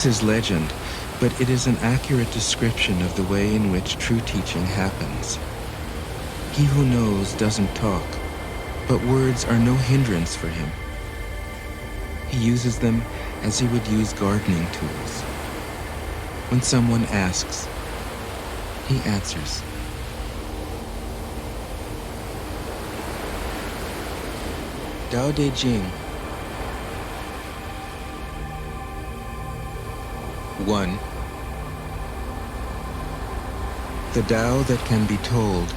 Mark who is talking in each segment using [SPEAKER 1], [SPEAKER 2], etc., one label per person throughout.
[SPEAKER 1] This is legend, but it is an accurate description of the way in which true teaching happens. He who knows doesn't talk, but words are no hindrance for him. He uses them as he would use gardening tools. When someone asks, he answers. Tao Te Ching. 1. The Tao that can be told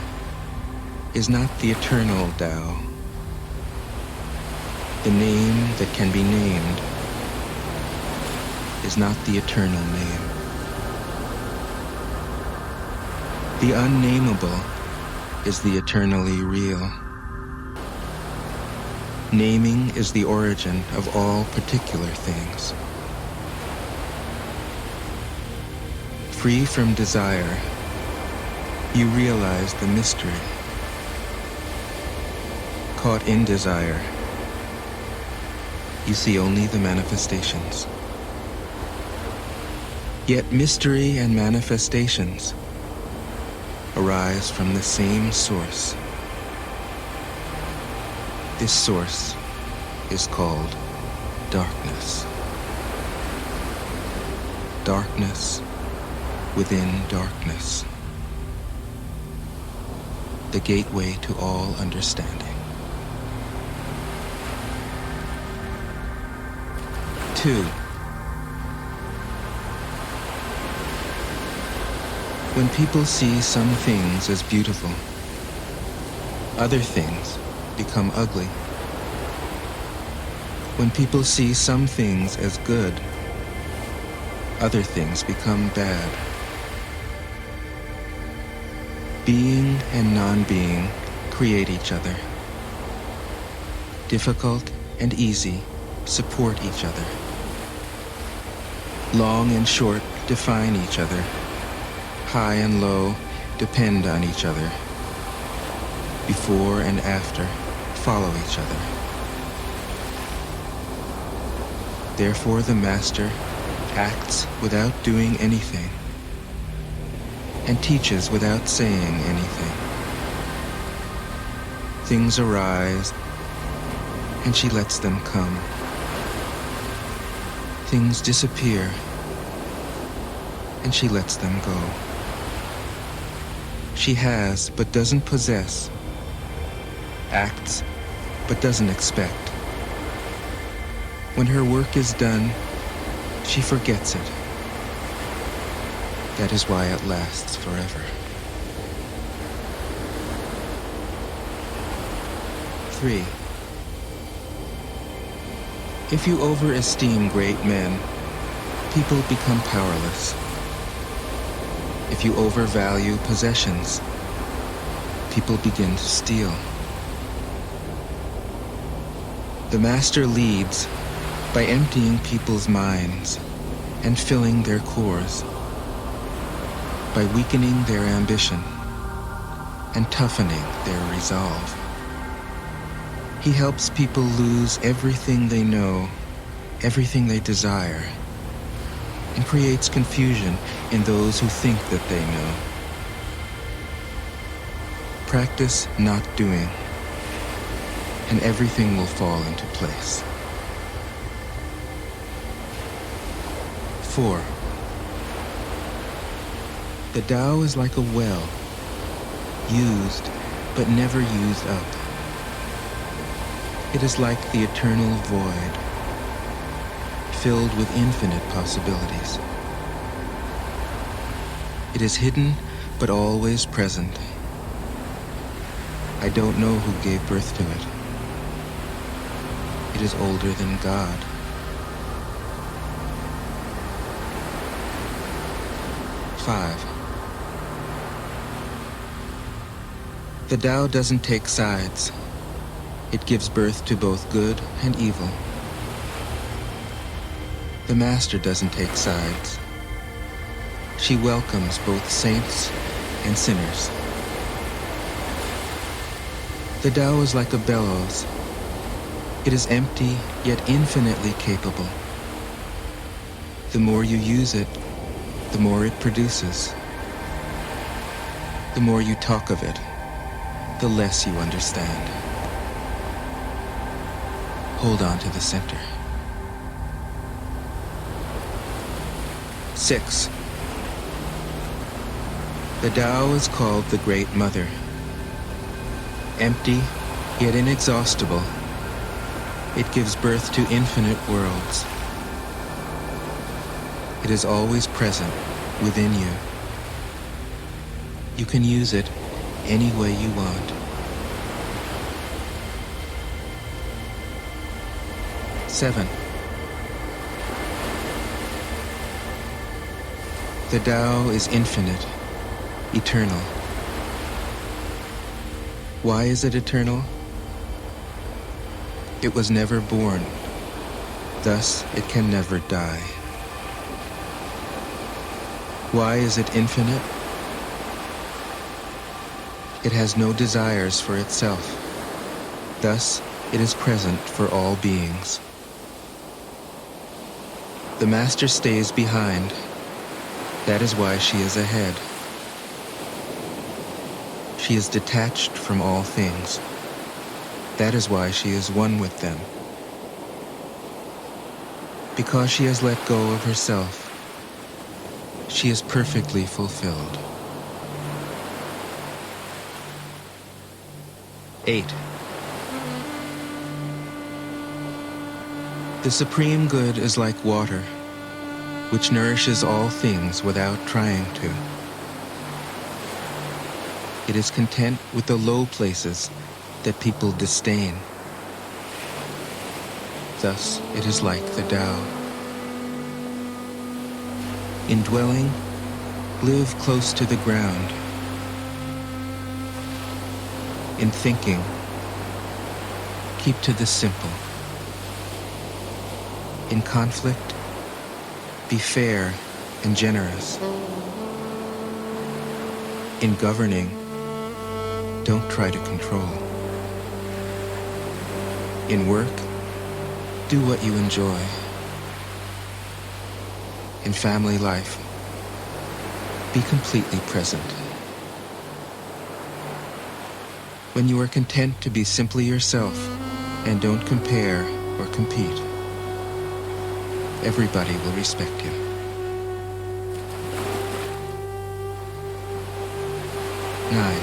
[SPEAKER 1] is not the eternal Tao. The name that can be named is not the eternal name. The unnameable is the eternally real. Naming is the origin of all particular things. Free from desire, you realize the mystery. Caught in desire, you see only the manifestations. Yet mystery and manifestations arise from the same source. This source is called darkness. Darkness within darkness. The gateway to all understanding. 2. When people see some things as beautiful, other things become ugly. When people see some things as good, other things become bad. Being and non-being create each other. Difficult and easy support each other. Long and short define each other. High and low depend on each other. Before and after follow each other. Therefore the Master acts without doing anything and teaches without saying anything. Things arise and she lets them come. Things disappear and she lets them go. She has but doesn't possess, acts but doesn't expect. When her work is done, she forgets it. That is why it lasts forever. 3. If you overesteem great men, people become powerless. If you overvalue possessions, people begin to steal. The Master leads by emptying people's minds and filling their cores, by weakening their ambition and toughening their resolve. He helps people lose everything they know, everything they desire, and creates confusion in those who think that they know. Practice not doing, and everything will fall into place. 4. The Tao is like a well, used but never used up. It is like the eternal void, filled with infinite possibilities. It is hidden but always present. I don't know who gave birth to it. It is older than God. 5. The Tao doesn't take sides. It gives birth to both good and evil. The Master doesn't take sides. She welcomes both saints and sinners. The Tao is like a bellows. It is empty, yet infinitely capable. The more you use it, the more it produces. The more you talk of it, the less you understand. Hold on to the center. 6. The Tao is called the Great Mother. Empty, yet inexhaustible, it gives birth to infinite worlds. It is always present within you. You can use it any way you want. 7. The Tao is infinite, eternal. Why is it eternal? It was never born, thus it can never die. Why is it infinite? It has no desires for itself, thus it is present for all beings. The Master stays behind. That is why she is ahead. She is detached from all things. That is why she is one with them. Because she has let go of herself, she is perfectly fulfilled. 8. The Supreme Good is like water, which nourishes all things without trying to. It is content with the low places that people disdain. Thus, it is like the Tao. In dwelling, live close to the ground. In thinking, keep to the simple. In conflict, be fair and generous. In governing, don't try to control. In work, do what you enjoy. In family life, be completely present. When you are content to be simply yourself and don't compare or compete, everybody will respect you. 9.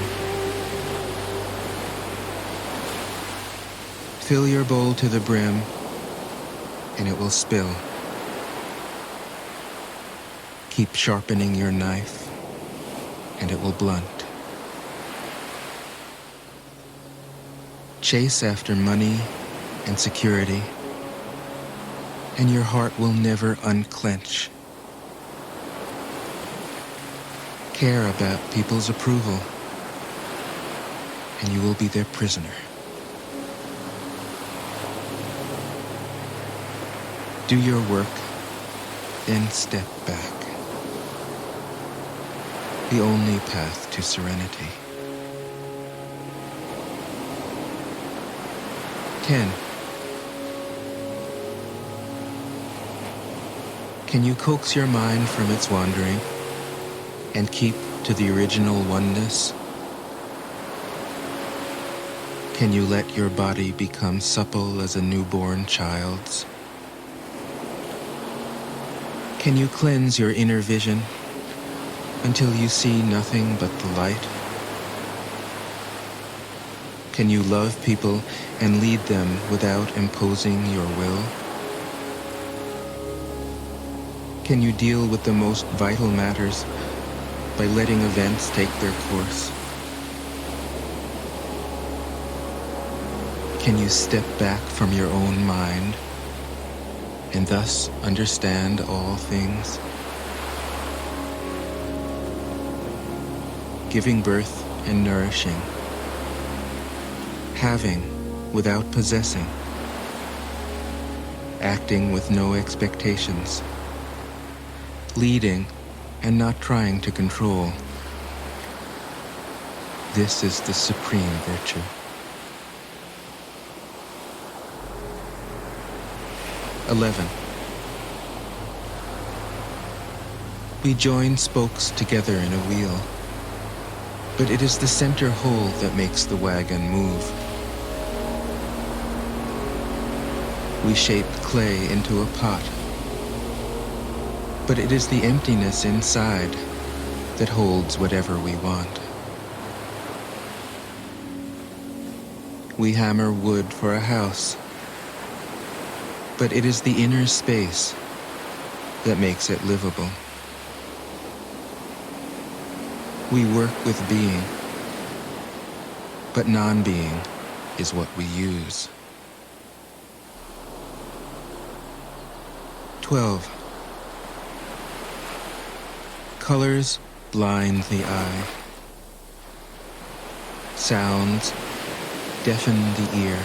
[SPEAKER 1] Fill your bowl to the brim, and it will spill. Keep sharpening your knife, and it will blunt. Chase after money and security, and your heart will never unclench. Care about people's approval, and you will be their prisoner. Do your work, then step back. The only path to serenity. 10. Can you coax your mind from its wandering and keep to the original oneness? Can you let your body become supple as a newborn child's? Can you cleanse your inner vision until you see nothing but the light? Can you love people and lead them without imposing your will? Can you deal with the most vital matters by letting events take their course? Can you step back from your own mind and thus understand all things? Giving birth and nourishing. Having without possessing. Acting with no expectations. Leading and not trying to control. This is the supreme virtue. 11. We join spokes together in a wheel, but it is the center hole that makes the wagon move. We shape clay into a pot, but it is the emptiness inside that holds whatever we want. We hammer wood for a house, but it is the inner space that makes it livable. We work with being, but non-being is what we use. 12. Colors blind the eye. Sounds deafen the ear.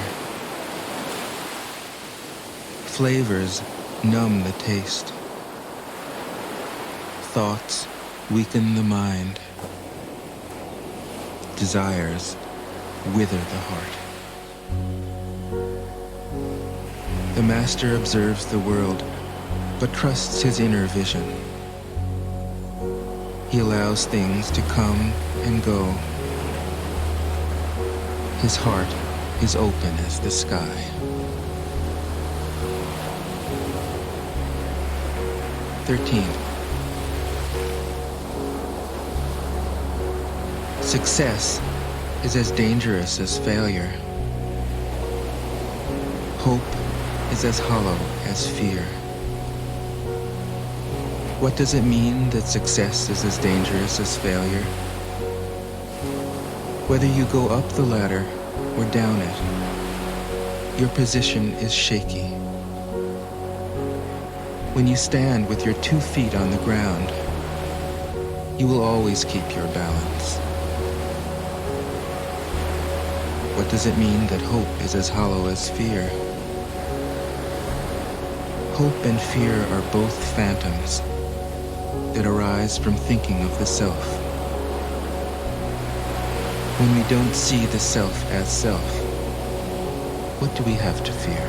[SPEAKER 1] Flavors numb the taste. Thoughts weaken the mind. Desires wither the heart. The master observes the world, but trusts his inner vision. He allows things to come and go. His heart is open as the sky. "13. Success is as dangerous as failure. Hope is as hollow as fear. What does it mean that success is as dangerous as failure? Whether you go up the ladder or down it, your position is shaky. When you stand with your 2 feet on the ground, you will always keep your balance. What does it mean that hope is as hollow as fear? Hope and fear are both phantoms that arise from thinking of the self. When we don't see the self as self, what do we have to fear?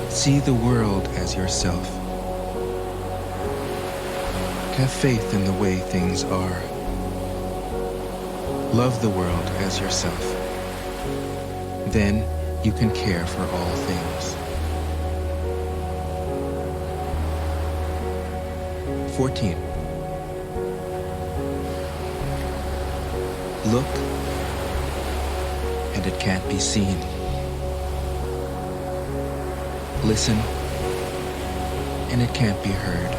[SPEAKER 1] See the world as yourself. Have faith in the way things are. Love the world as yourself. Then you can care for all things. 14. Look, and it can't be seen. Listen, and it can't be heard.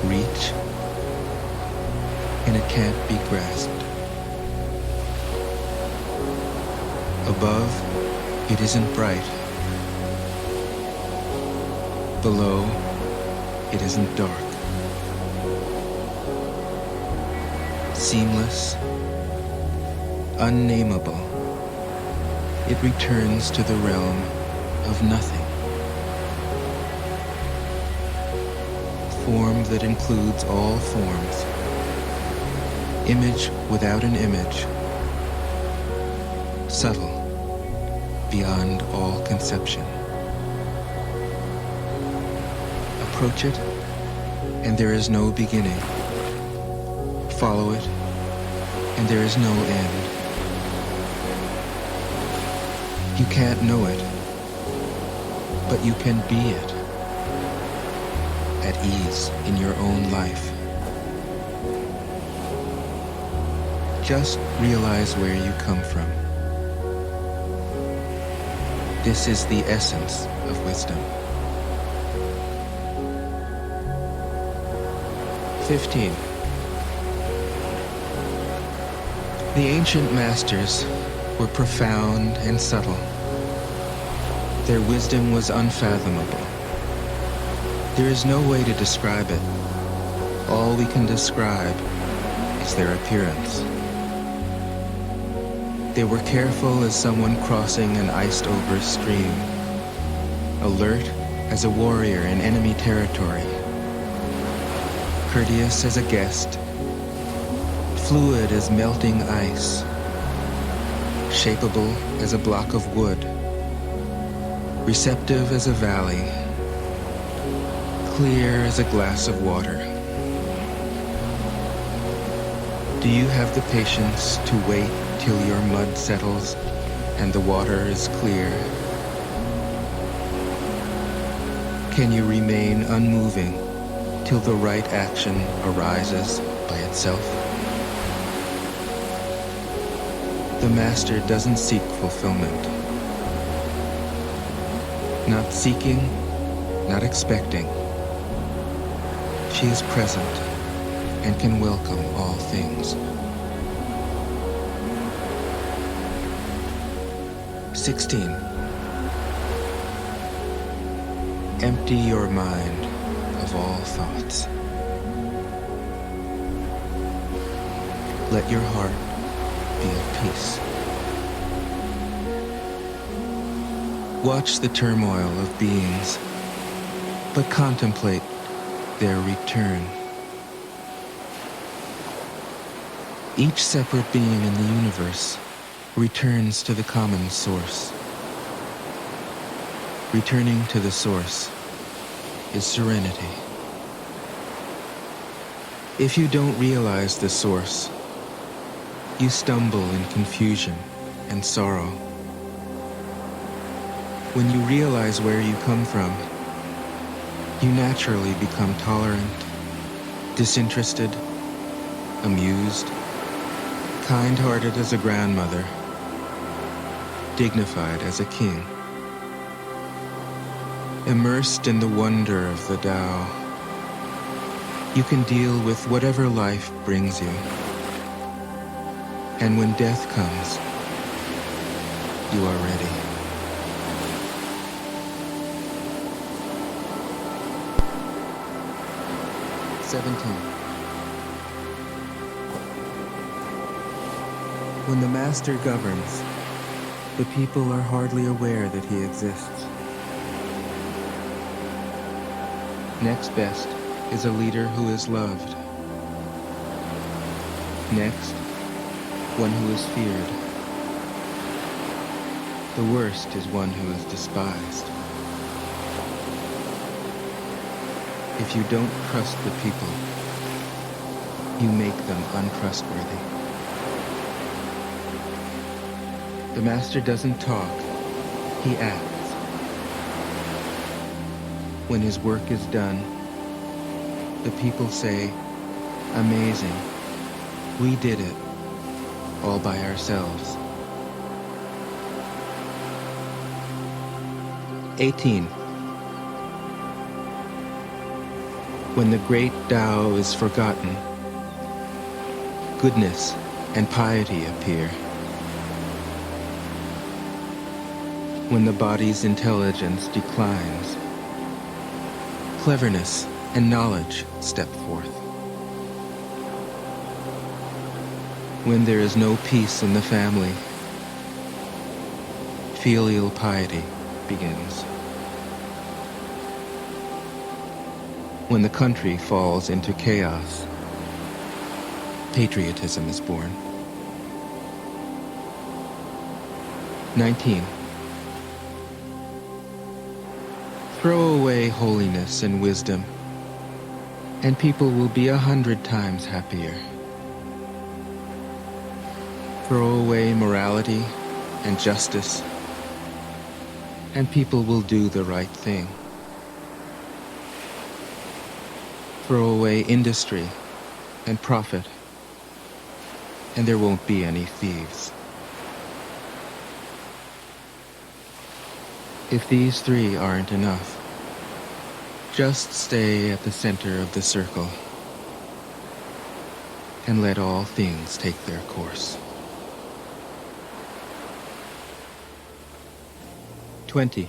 [SPEAKER 1] Reach, and it can't be grasped. Above, it isn't bright. Below, it isn't dark. Seamless, unnameable, it returns to the realm of nothing. Form that includes all forms. Image without an image. Subtle, beyond all conception. Approach it, and there is no beginning. Follow it, and there is no end. You can't know it, but you can be it, at ease in your own life. Just realize where you come from. This is the essence of wisdom. 15. The ancient masters were profound and subtle. Their wisdom was unfathomable. There is no way to describe it. All we can describe is their appearance. They were careful as someone crossing an iced-over stream, alert as a warrior in enemy territory, courteous as a guest, fluid as melting ice, shapeable as a block of wood, receptive as a valley, clear as a glass of water. Do you have the patience to wait till your mud settles and the water is clear? Can you remain unmoving till the right action arises by itself? The Master doesn't seek fulfillment. Not seeking, not expecting. She is present and can welcome all things. 16. Empty your mind of all thoughts. Let your heart be at peace. Watch the turmoil of beings, but contemplate their return. Each separate being in the universe returns to the common source. Returning to the source is serenity. If you don't realize the source, you stumble in confusion and sorrow. When you realize where you come from, you naturally become tolerant, disinterested, amused, kind-hearted as a grandmother, dignified as a king. Immersed in the wonder of the Tao, you can deal with whatever life brings you. And when death comes, you are ready. When the Master governs, the people are hardly aware that he exists. Next best is a leader who is loved. Next, one who is feared. The worst is one who is despised. If you don't trust the people, you make them untrustworthy. The Master doesn't talk, he acts. When his work is done, the people say, "Amazing, we did it, all by ourselves." 18. When the great Tao is forgotten, goodness and piety appear. When the body's intelligence declines, cleverness and knowledge step forth. When there is no peace in the family, filial piety begins. When the country falls into chaos, patriotism is born. 19. Throw away holiness and wisdom, and people will be 100 times happier. Throw away morality and justice, and people will do the right thing. Throw away industry and profit, and there won't be any thieves. If these three aren't enough, just stay at the center of the circle and let all things take their course. 20.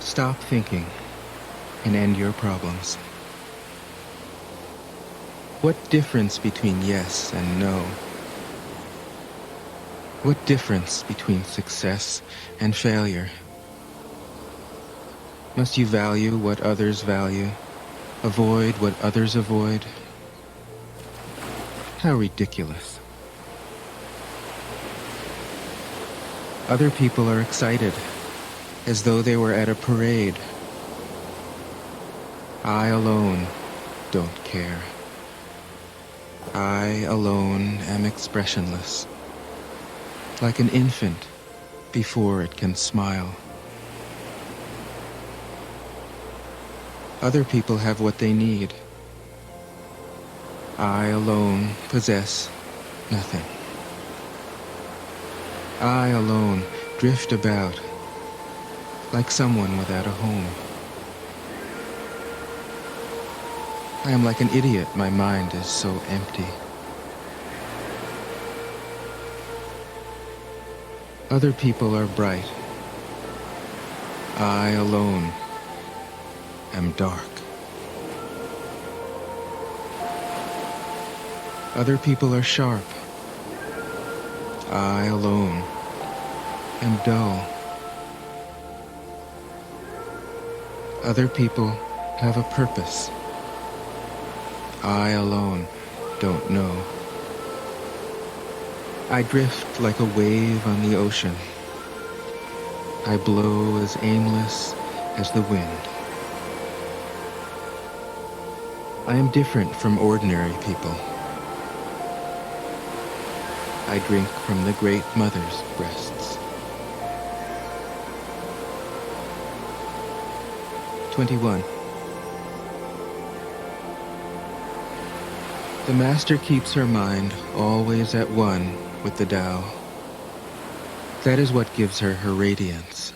[SPEAKER 1] Stop thinking and end your problems. What difference between yes and no? What difference between success and failure? Must you value what others value, avoid what others avoid? How ridiculous. Other people are excited, as though they were at a parade. I alone don't care. I alone am expressionless, like an infant before it can smile. Other people have what they need. I alone possess nothing. I alone drift about like someone without a home. I am like an idiot, my mind is so empty. Other people are bright. I alone am dark. Other people are sharp. I alone am dull. Other people have a purpose. I alone don't know. I drift like a wave on the ocean. I blow as aimless as the wind. I am different from ordinary people. I drink from the Great Mother's breasts. 21. The Master keeps her mind always at one with the Tao. That is what gives her her radiance.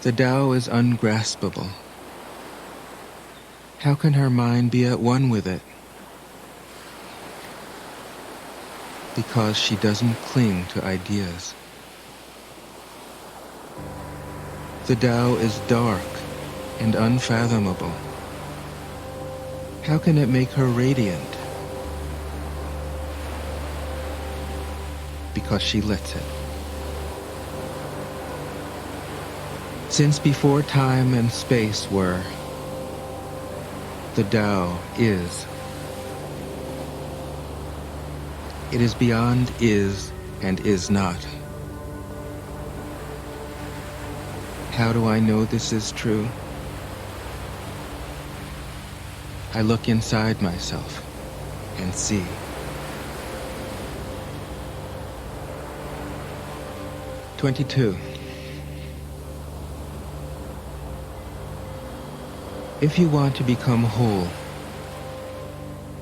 [SPEAKER 1] The Tao is ungraspable. How can her mind be at one with it? Because she doesn't cling to ideas. The Tao is dark and unfathomable. How can it make her radiant? Because she lets it. Since before time and space were, the Tao is. It is beyond is and is not. How do I know this is true? I look inside myself and see. "22. If you want to become whole,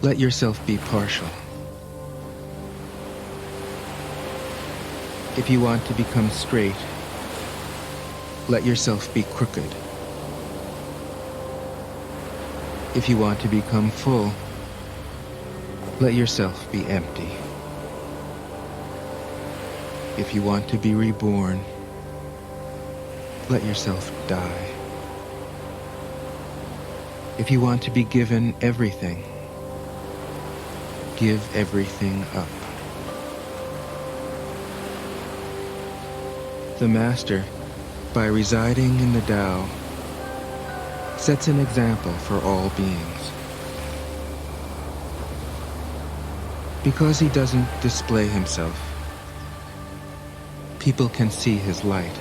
[SPEAKER 1] let yourself be partial. If you want to become straight, let yourself be crooked. If you want to become full, let yourself be empty. If you want to be reborn, let yourself die. If you want to be given everything, give everything up. The Master, by residing in the Tao, sets an example for all beings. Because he doesn't display himself, people can see his light.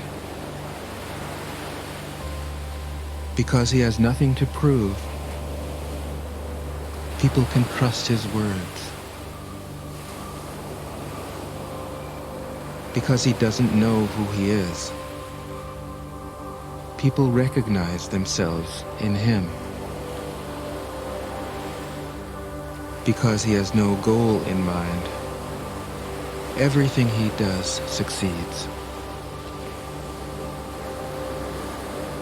[SPEAKER 1] Because he has nothing to prove, people can trust his words. Because he doesn't know who he is, people recognize themselves in him. Because he has no goal in mind, everything he does succeeds.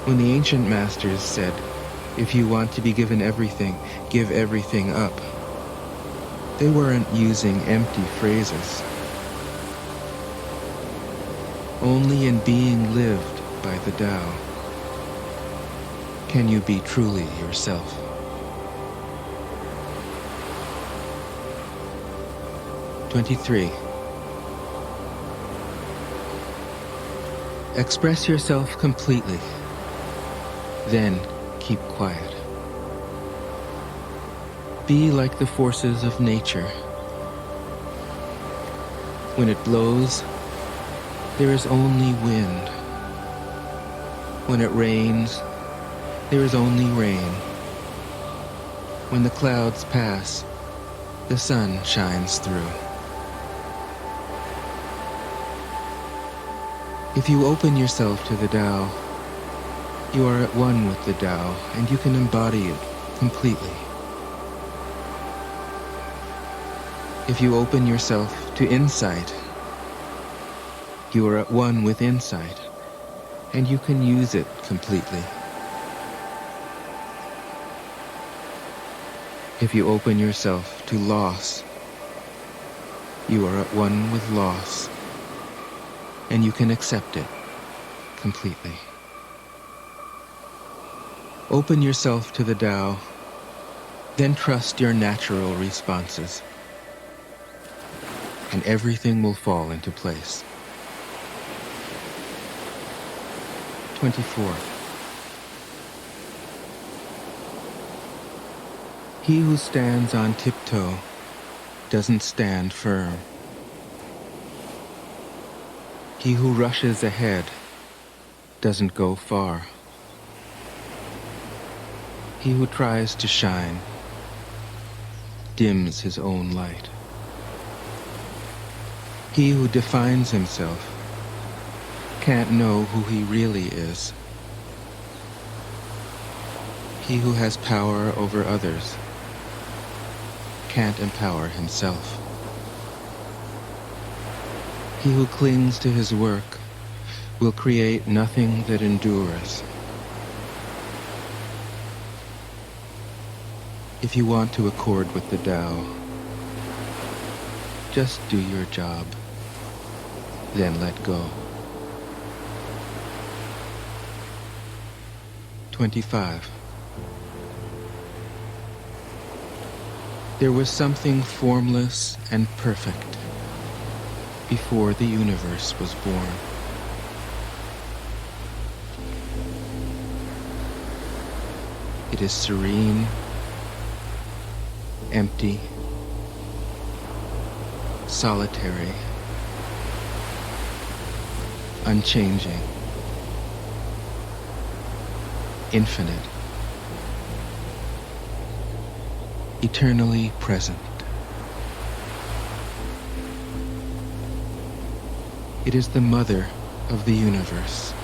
[SPEAKER 1] When the ancient masters said, "If you want to be given everything, give everything up," they weren't using empty phrases. Only in being lived by the Tao can you be truly yourself. "23. Express yourself completely, then keep quiet. Be like the forces of nature. When it blows, there is only wind. When it rains, there is only rain. When the clouds pass, the sun shines through. If you open yourself to the Tao, you are at one with the Tao, and you can embody it completely. If you open yourself to insight, you are at one with insight, and you can use it completely. If you open yourself to loss, you are at one with loss, and you can accept it completely. Open yourself to the Tao, then trust your natural responses, and everything will fall into place. 24. He who stands on tiptoe doesn't stand firm. He who rushes ahead doesn't go far. He who tries to shine dims his own light. He who defines himself can't know who he really is. He who has power over others can't empower himself. He who clings to his work will create nothing that endures. If you want to accord with the Tao, just do your job, then let go. 25. There was something formless and perfect before the universe was born. It is serene, empty, solitary, unchanging, infinite, eternally present. It is the mother of the universe.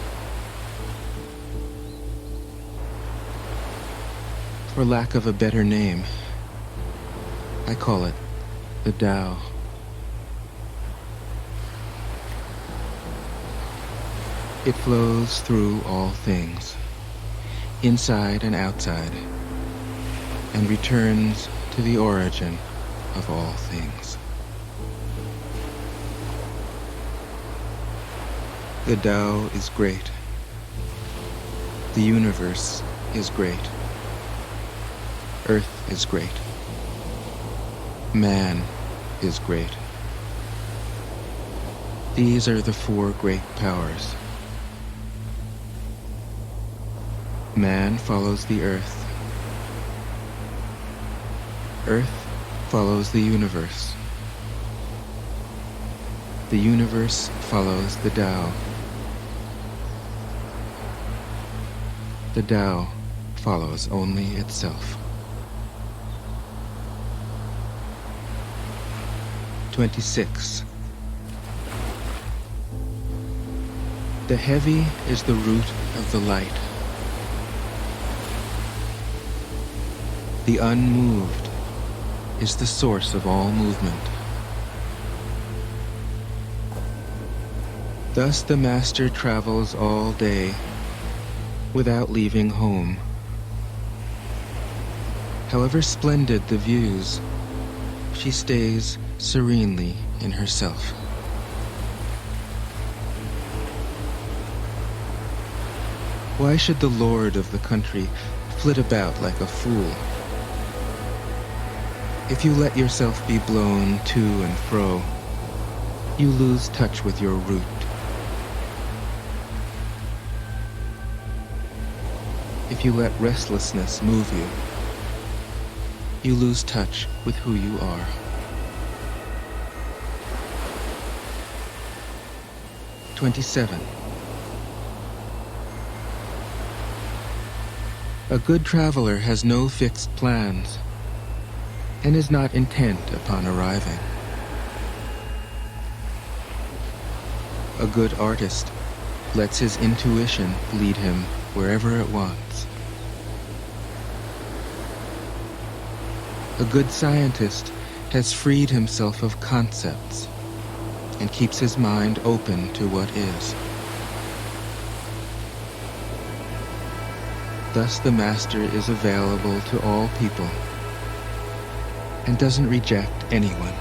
[SPEAKER 1] For lack of a better name, I call it the Tao. It flows through all things, inside and outside, and returns to the origin of all things. The Tao is great. The universe is great. Earth is great. Man is great. These are the four great powers. Man follows the earth. Earth follows the universe. The universe follows the Tao. The Tao follows only itself. 26. The heavy is the root of the light. The unmoved is the source of all movement. Thus the master travels all day without leaving home. However splendid the views, she stays serenely in herself. Why should the lord of the country flit about like a fool? If you let yourself be blown to and fro, you lose touch with your root. If you let restlessness move you, you lose touch with who you are. 27. A good traveler has no fixed plans and is not intent upon arriving. A good artist lets his intuition lead him wherever it wants. A good scientist has freed himself of concepts and keeps his mind open to what is. Thus the Master is available to all people and doesn't reject anyone.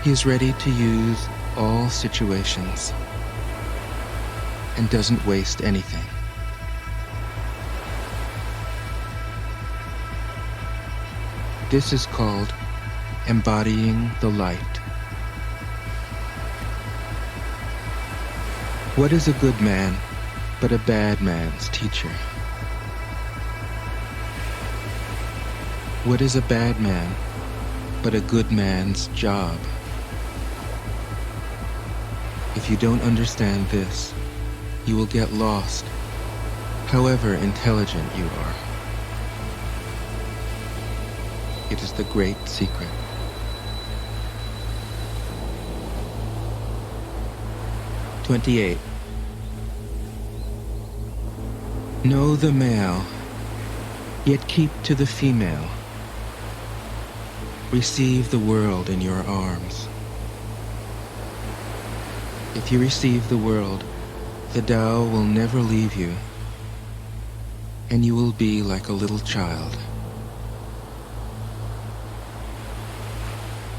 [SPEAKER 1] He is ready to use all situations and doesn't waste anything. This is called embodying the light. What is a good man but a bad man's teacher? What is a bad man but a good man's job? If you don't understand this, you will get lost, however intelligent you are. It is the great secret. (28) Know the male, yet keep to the female. Receive the world in your arms. If you receive the world, the Tao will never leave you, and you will be like a little child.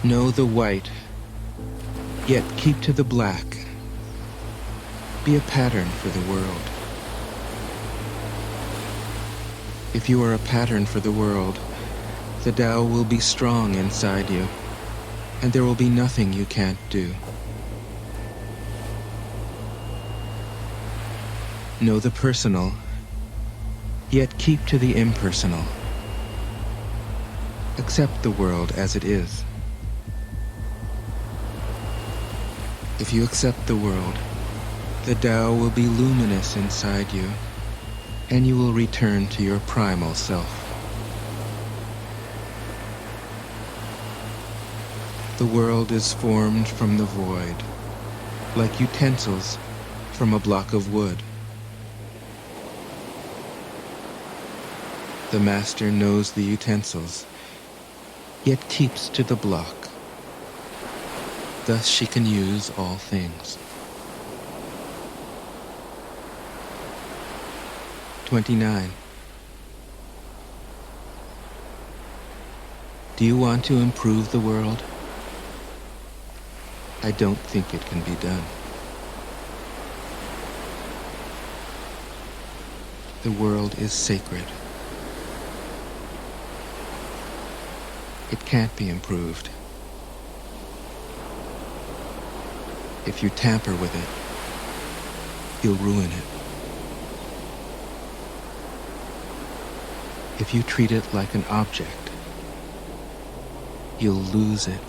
[SPEAKER 1] Know the white, yet keep to the black. Be a pattern for the world. If you are a pattern for the world, the Tao will be strong inside you, and there will be nothing you can't do. Know the personal, yet keep to the impersonal. Accept the world as it is. If you accept the world, the Tao will be luminous inside you, and you will return to your primal self. The world is formed from the void, like utensils from a block of wood. The Master knows the utensils, yet keeps to the block. Thus she can use all things. 29. Do you want to improve the world? I don't think it can be done. The world is sacred. It can't be improved. If you tamper with it, you'll ruin it. If you treat it like an object, you'll lose it.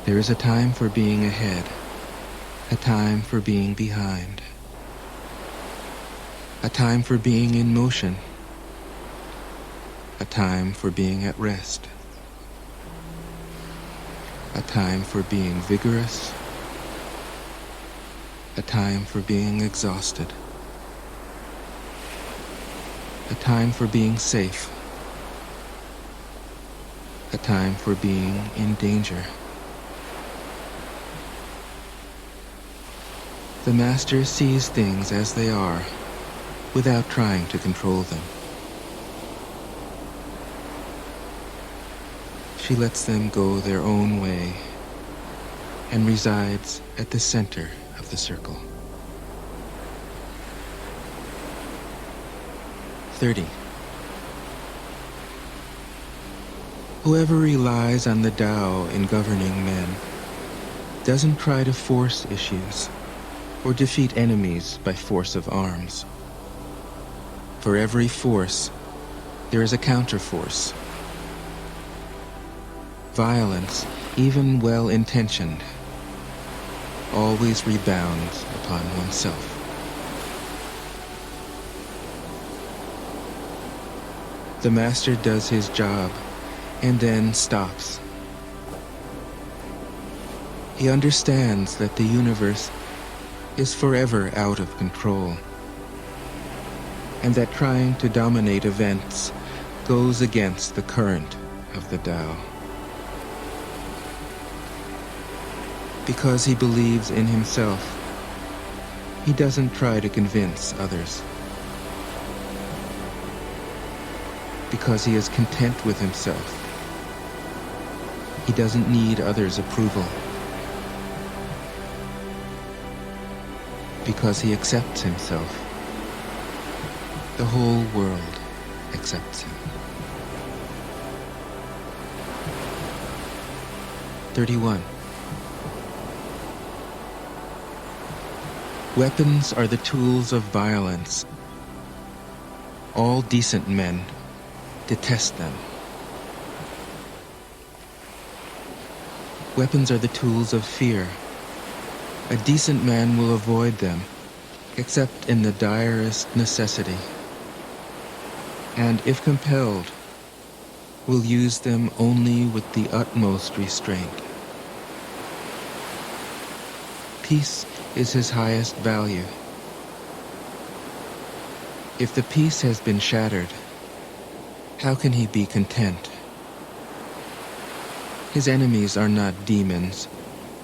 [SPEAKER 1] There is a time for being ahead, a time for being behind, a time for being in motion, a time for being at rest, a time for being vigorous, a time for being exhausted, a time for being safe, a time for being in danger. The Master sees things as they are, without trying to control them. She lets them go their own way and resides at the center of the circle. 30. Whoever relies on the Tao in governing men doesn't try to force issues or defeat enemies by force of arms. For every force, there is a counterforce. violence, even well-intentioned, always rebounds upon oneself. The master does his job and then stops. He understands that the universe is forever out of control, and that trying to dominate events goes against the current of the Tao. Because he believes in himself, he doesn't try to convince others. Because he is content with himself, he doesn't need others' approval. Because he accepts himself, the whole world accepts him. 31. Weapons are the tools of violence. All decent men detest them. Weapons are the tools of fear. A decent man will avoid them, except in the direst necessity, and if compelled, will use them only with the utmost restraint. Peace is his highest value. If the peace has been shattered, how can he be content? His enemies are not demons,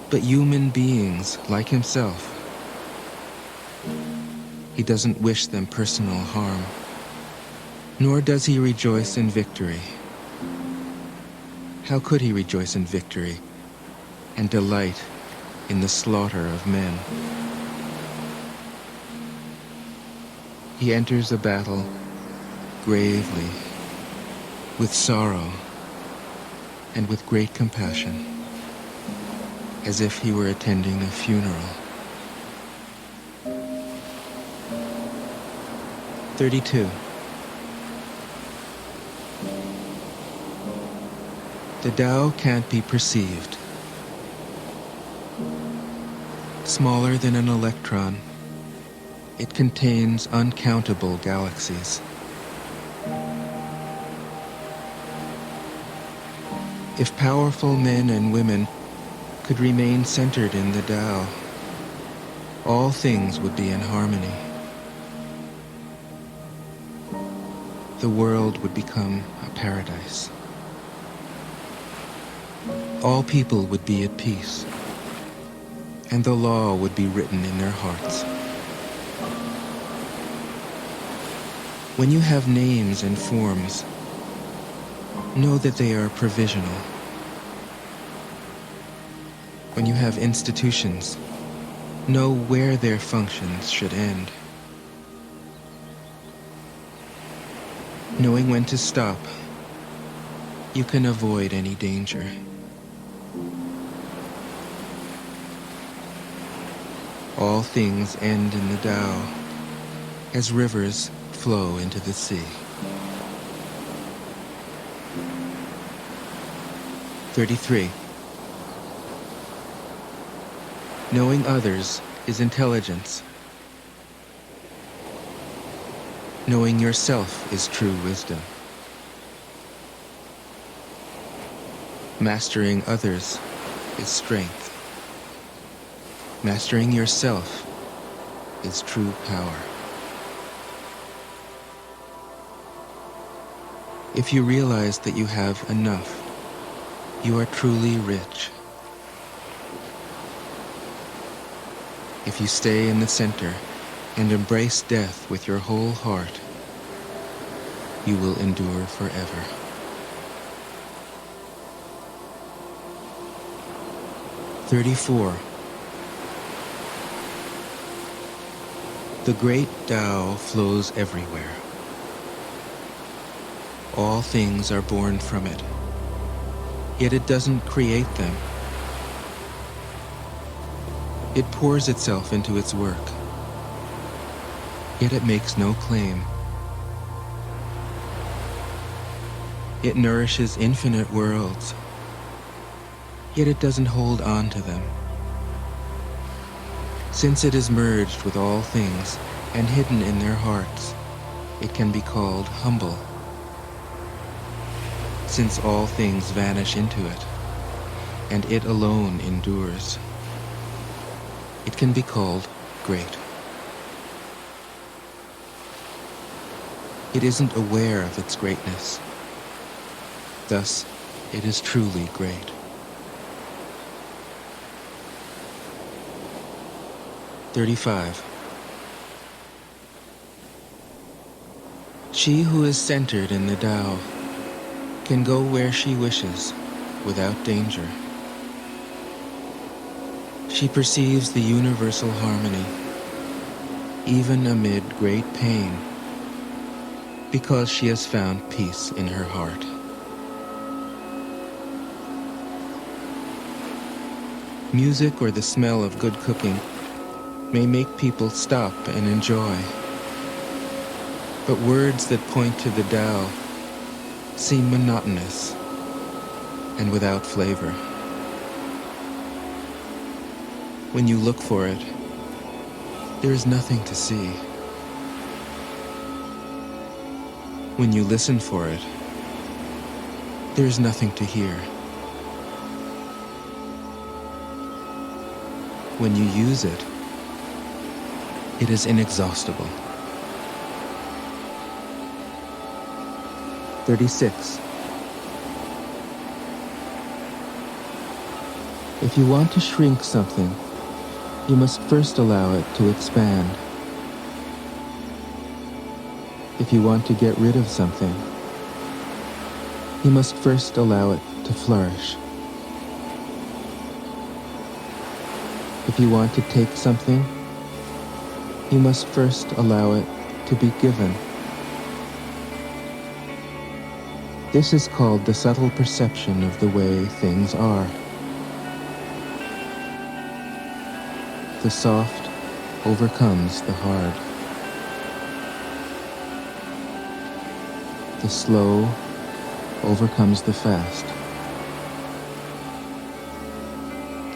[SPEAKER 1] but human beings like himself. He doesn't wish them personal harm, nor does he rejoice in victory. How could he rejoice in victory and delight in the slaughter of men? He enters a battle gravely, with sorrow, and with great compassion, as if he were attending a funeral. 32. The Tao can't be perceived. Smaller than an electron, it contains uncountable galaxies. If powerful men and women could remain centered in the Tao, all things would be in harmony. The world would become a paradise. All people would be at peace, and the law would be written in their hearts. When you have names and forms, know that they are provisional. When you have institutions, know where their functions should end. Knowing when to stop, you can avoid any danger. All things end in the Tao, as rivers flow into the sea. 33. Knowing others is intelligence. Knowing yourself is true wisdom. Mastering others is strength. Mastering yourself is true power. If you realize that you have enough, you are truly rich. If you stay in the center and embrace death with your whole heart, you will endure forever. "34. The great Tao flows everywhere. All things are born from it, yet it doesn't create them. It pours itself into its work, yet it makes no claim. It nourishes infinite worlds, yet it doesn't hold on to them. Since it is merged with all things and hidden in their hearts, it can be called humble. Since all things vanish into it, and it alone endures, it can be called great. It isn't aware of its greatness. Thus, it is truly great. "35. She who is centered in the Tao can go where she wishes without danger. She perceives the universal harmony, even amid great pain, because she has found peace in her heart. Music or the smell of good cooking may make people stop and enjoy, but words that point to the Tao seem monotonous and without flavor. When you look for it, there is nothing to see. When you listen for it, there is nothing to hear. When you use it, it is inexhaustible. 36. If you want to shrink something, you must first allow it to expand. If you want to get rid of something, you must first allow it to flourish. If you want to take something, you must first allow it to be given. This is called the subtle perception of the way things are. The soft overcomes the hard. The slow overcomes the fast.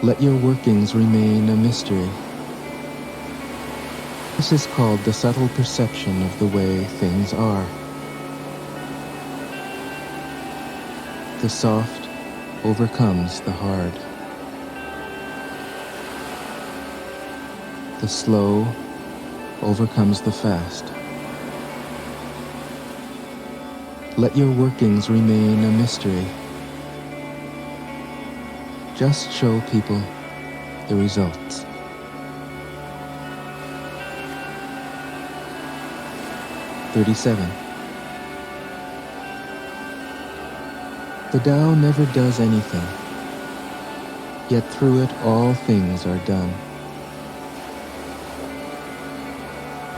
[SPEAKER 1] Let your workings remain a mystery. This is called the subtle perception of the way things are. The soft overcomes the hard. The slow overcomes the fast. Let your workings remain a mystery. Just show people the results. "37. The Tao never does anything, yet through it all things are done.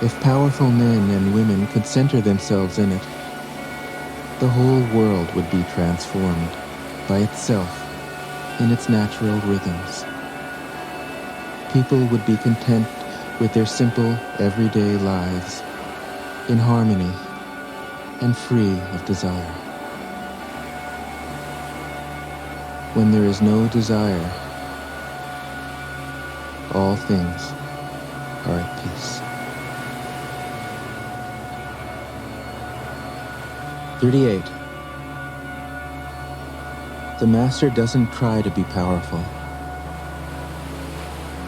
[SPEAKER 1] If powerful men and women could center themselves in it, the whole world would be transformed by itself in its natural rhythms. People would be content with their simple, everyday lives, in harmony and free of desire. When there is no desire, all things are at peace." 38. The Master doesn't try to be powerful.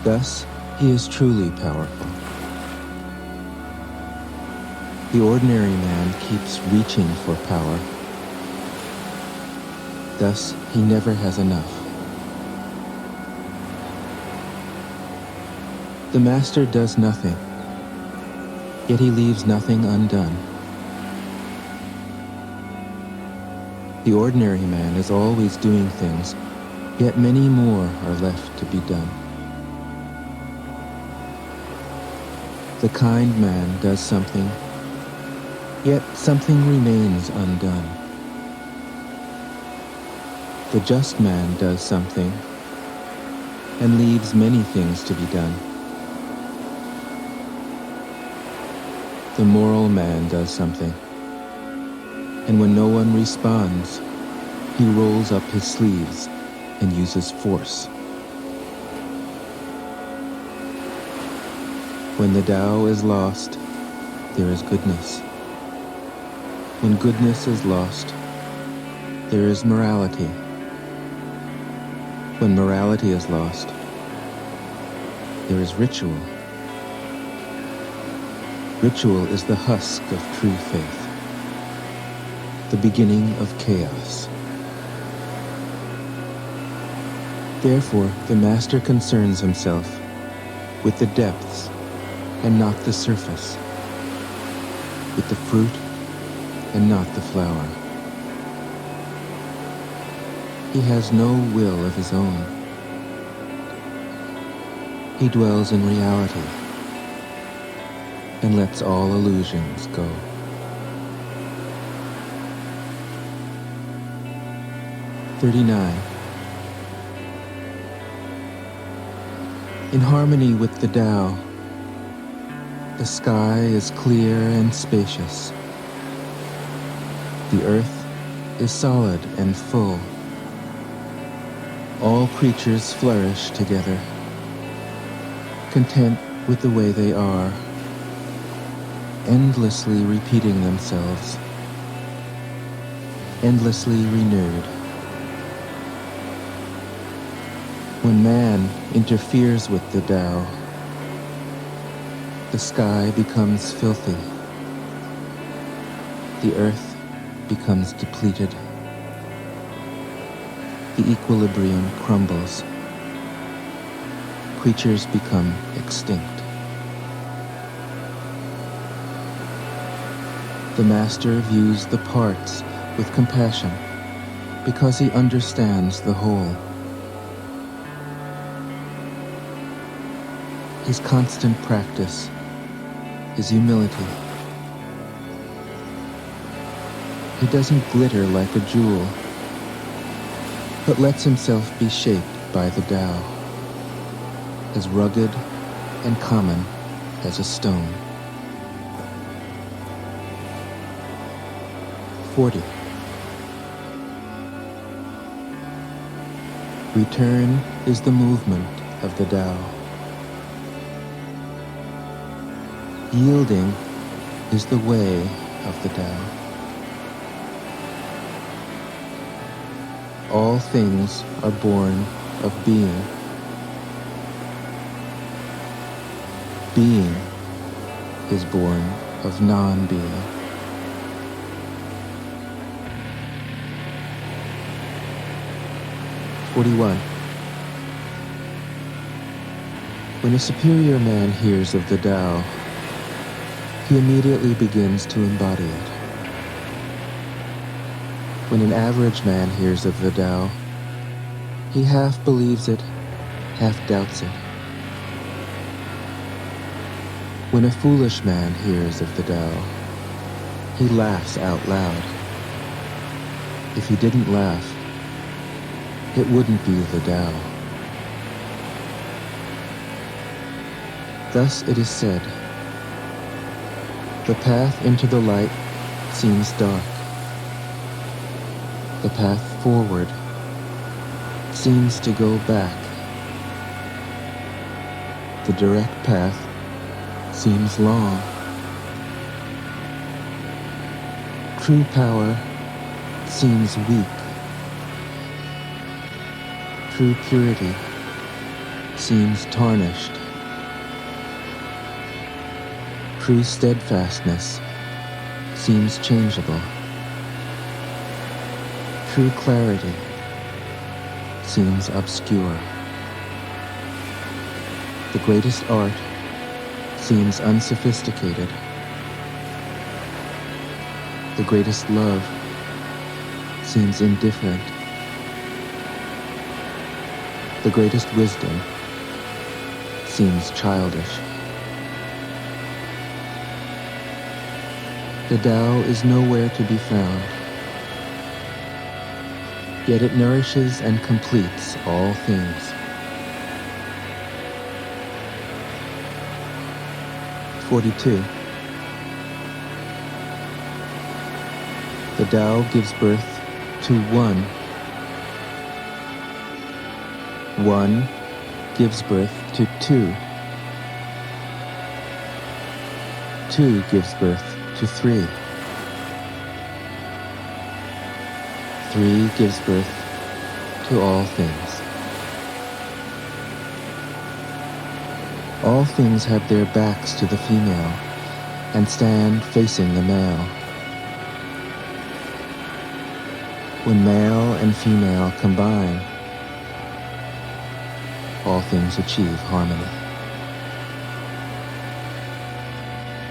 [SPEAKER 1] Thus, he is truly powerful. The ordinary man keeps reaching for power. Thus, he never has enough. The Master does nothing, yet he leaves nothing undone. The ordinary man is always doing things, yet many more are left to be done. The kind man does something, yet something remains undone. The just man does something and leaves many things to be done. The moral man does something, and when no one responds, he rolls up his sleeves and uses force. When the Tao is lost, there is goodness. When goodness is lost, there is morality. When morality is lost, there is ritual. Ritual is the husk of true faith, the beginning of chaos. Therefore, the Master concerns himself with the depths and not the surface, with the fruit and not the flower. He has no will of his own. He dwells in reality and lets all illusions go. (39) In harmony with the Tao, the sky is clear and spacious. The earth is solid and full. All creatures flourish together, content with the way they are, endlessly repeating themselves, endlessly renewed. When man interferes with the Tao, the sky becomes filthy, the earth becomes depleted, the equilibrium crumbles, creatures become extinct. The Master views the parts with compassion because he understands the whole. His constant practice is humility. He doesn't glitter like a jewel, but lets himself be shaped by the Tao, as rugged and common as a stone. 40. Return is the movement of the Tao. Yielding is the way of the Tao. All things are born of being. Being is born of non-being. (41) When a superior man hears of the Tao, he immediately begins to embody it. When an average man hears of the Tao, he half believes it, half doubts it. When a foolish man hears of the Tao, he laughs out loud. If he didn't laugh, it wouldn't be the Tao. Thus it is said, the path into the light seems dark. The path forward seems to go back. The direct path seems long. True power seems weak. True purity seems tarnished. True steadfastness seems changeable. True clarity seems obscure. The greatest art seems unsophisticated. The greatest love seems indifferent. The greatest wisdom seems childish. The Tao is nowhere to be found, yet it nourishes and completes all things. 42. The Tao gives birth to one. One gives birth to two. Two gives birth to three. Three gives birth to all things. All things have their backs to the female and stand facing the male. When male and female combine, all things achieve harmony.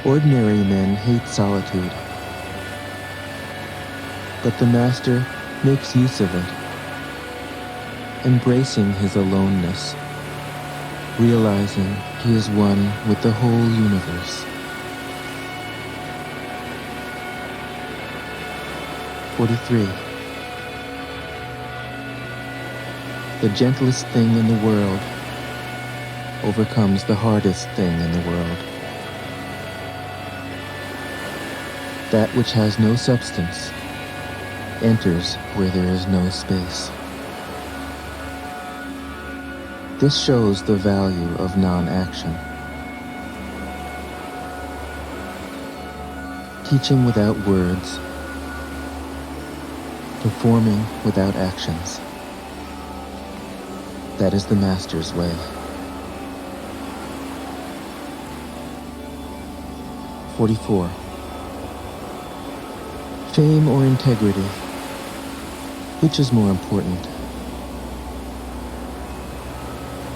[SPEAKER 1] Ordinary men hate solitude, but the Master makes use of it, embracing his aloneness, realizing he is one with the whole universe. 43. The gentlest thing in the world overcomes the hardest thing in the world. That which has no substance enters where there is no space. This shows the value of non-action. Teaching without words, performing without actions. That is the Master's way. 44. Fame or integrity? Which is more important?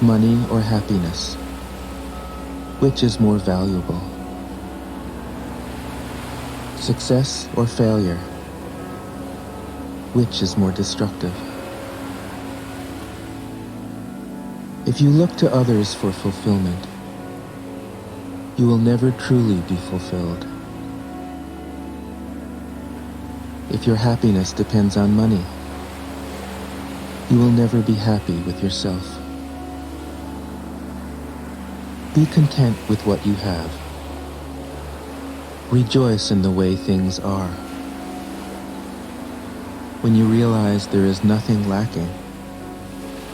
[SPEAKER 1] Money or happiness? Which is more valuable? Success or failure? Which is more destructive? If you look to others for fulfillment, you will never truly be fulfilled. If your happiness depends on money, you will never be happy with yourself. Be content with what you have. Rejoice in the way things are. When you realize there is nothing lacking,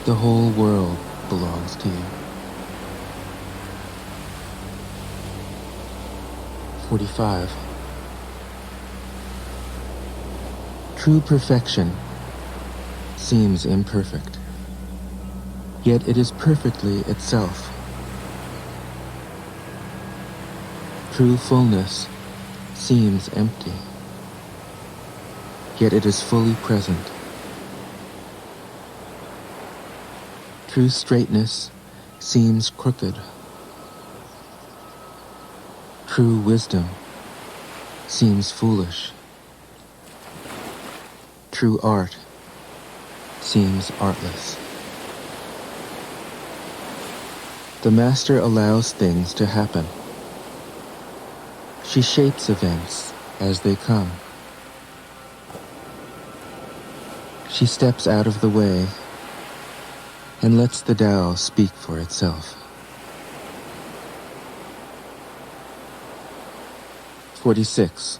[SPEAKER 1] the whole world belongs to you. 45. True perfection seems imperfect, yet it is perfectly itself. True fullness seems empty, yet it is fully present. True straightness seems crooked. True wisdom seems foolish. True art seems artless. The Master allows things to happen. She shapes events as they come. She steps out of the way and lets the Tao speak for itself. 46.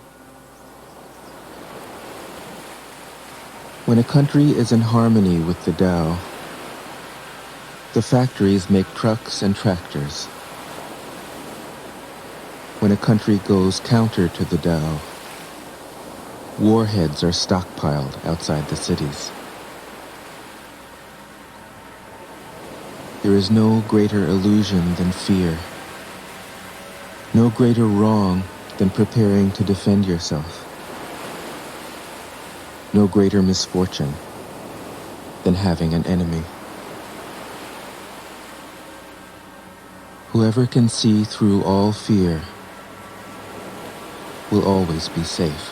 [SPEAKER 1] When a country is in harmony with the Tao, the factories make trucks and tractors. When a country goes counter to the Tao, warheads are stockpiled outside the cities. There is no greater illusion than fear, no greater wrong than preparing to defend yourself, no greater misfortune than having an enemy. Whoever can see through all fear will always be safe.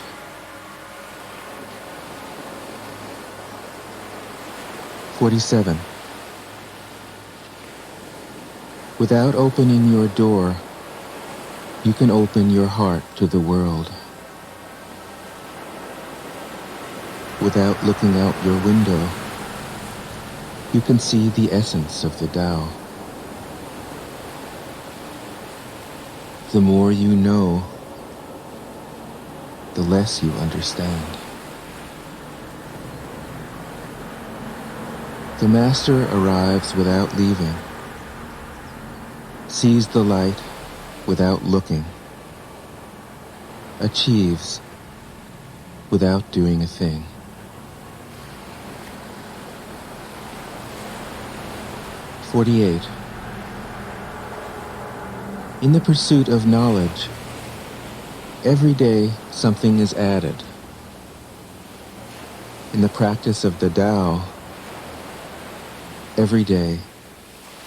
[SPEAKER 1] 47. Without opening your door, you can open your heart to the world. Without looking out your window, you can see the essence of the Tao. The more you know, the less you understand. The Master arrives without leaving, sees the light without looking, achieves without doing a thing. "48. In the pursuit of knowledge, every day something is added. In the practice of the Tao, every day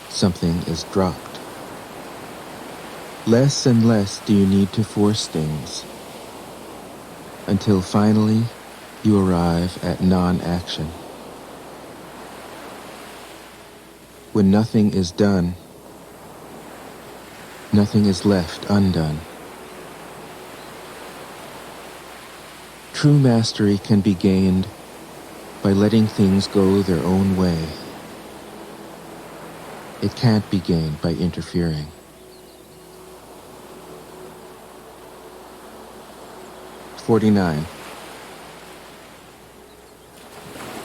[SPEAKER 1] something is dropped. Less and less do you need to force things, until finally you arrive at non-action. When nothing is done, nothing is left undone. True mastery can be gained by letting things go their own way. It can't be gained by interfering. "49.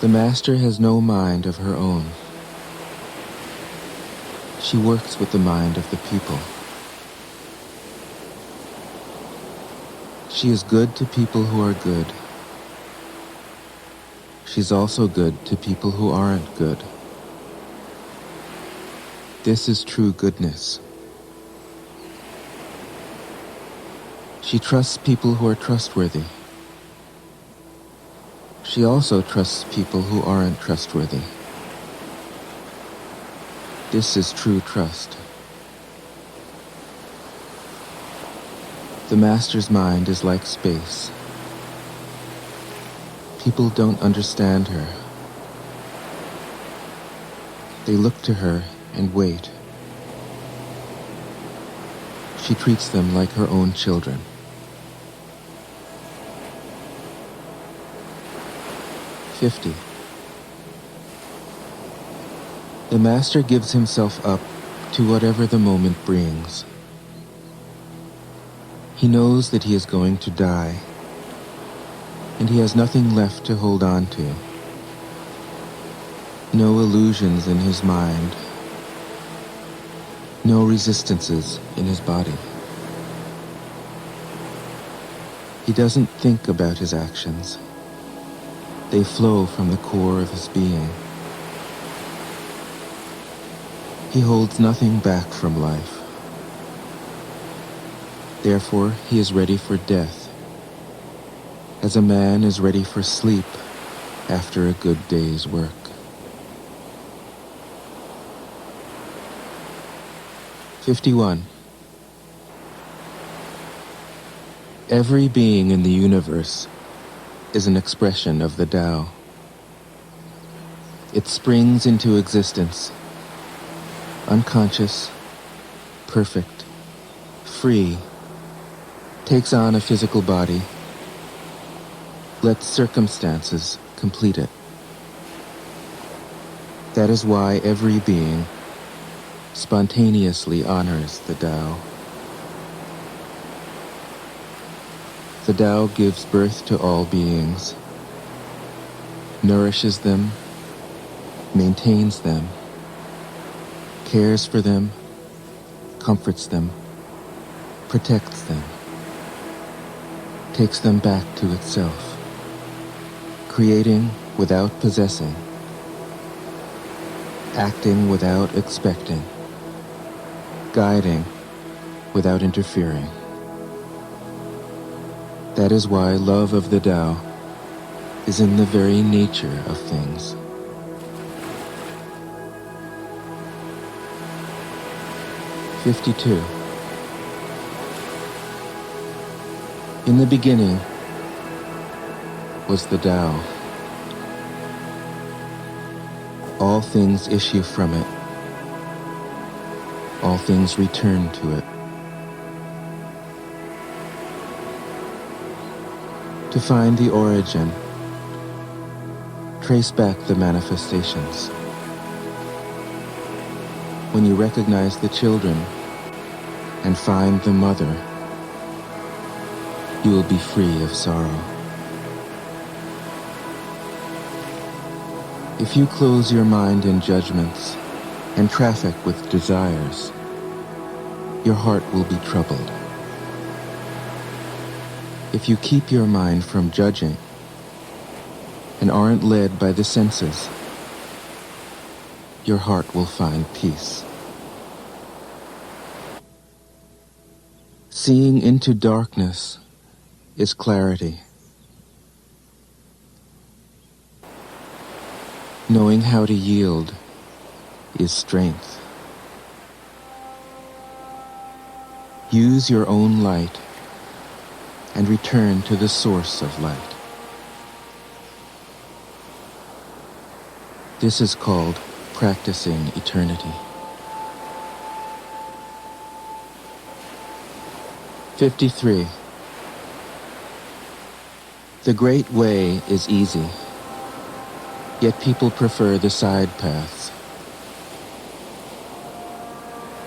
[SPEAKER 1] The Master has no mind of her own. She works with the mind of the people. She is good to people who are good. She's also good to people who aren't good. This is true goodness. She trusts people who are trustworthy. She also trusts people who aren't trustworthy. This is true trust. The Master's mind is like space. People don't understand her. They look to her and wait. She treats them like her own children. "50. The Master gives himself up to whatever the moment brings. He knows that he is going to die, and he has nothing left to hold on to. No illusions in his mind, no resistances in his body. He doesn't think about his actions. They flow from the core of his being. He holds nothing back from life. Therefore, he is ready for death, as a man is ready for sleep after a good day's work." 51. Every being in the universe is an expression of the Tao. It springs into existence, unconscious, perfect, free, takes on a physical body, lets circumstances complete it. That is why every being spontaneously honors the Tao. The Tao gives birth to all beings, nourishes them, maintains them, cares for them, comforts them, protects them, takes them back to itself, creating without possessing, acting without expecting, guiding without interfering. That is why love of the Tao is in the very nature of things. "52. In the beginning was the Tao. All things issue from it. All things return to it. To find the origin, trace back the manifestations. When you recognize the children and find the mother, you will be free of sorrow. If you close your mind in judgments and traffic with desires, your heart will be troubled. If you keep your mind from judging and aren't led by the senses, your heart will find peace. Seeing into darkness is clarity. Knowing how to yield is strength. Use your own light and return to the source of light. This is called practicing eternity. 53. The great way is easy, yet people prefer the side paths.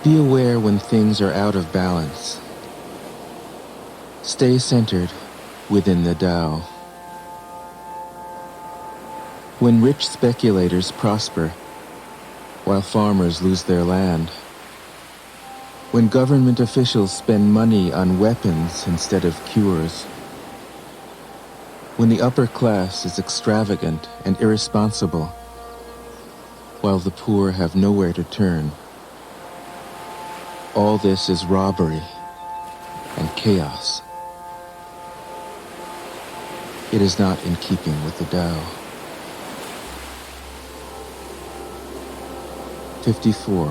[SPEAKER 1] Be aware when things are out of balance. Stay centered within the Tao. When rich speculators prosper, while farmers lose their land, when government officials spend money on weapons instead of cures, when the upper class is extravagant and irresponsible, while the poor have nowhere to turn, all this is robbery and chaos. It is not in keeping with the Tao. 54.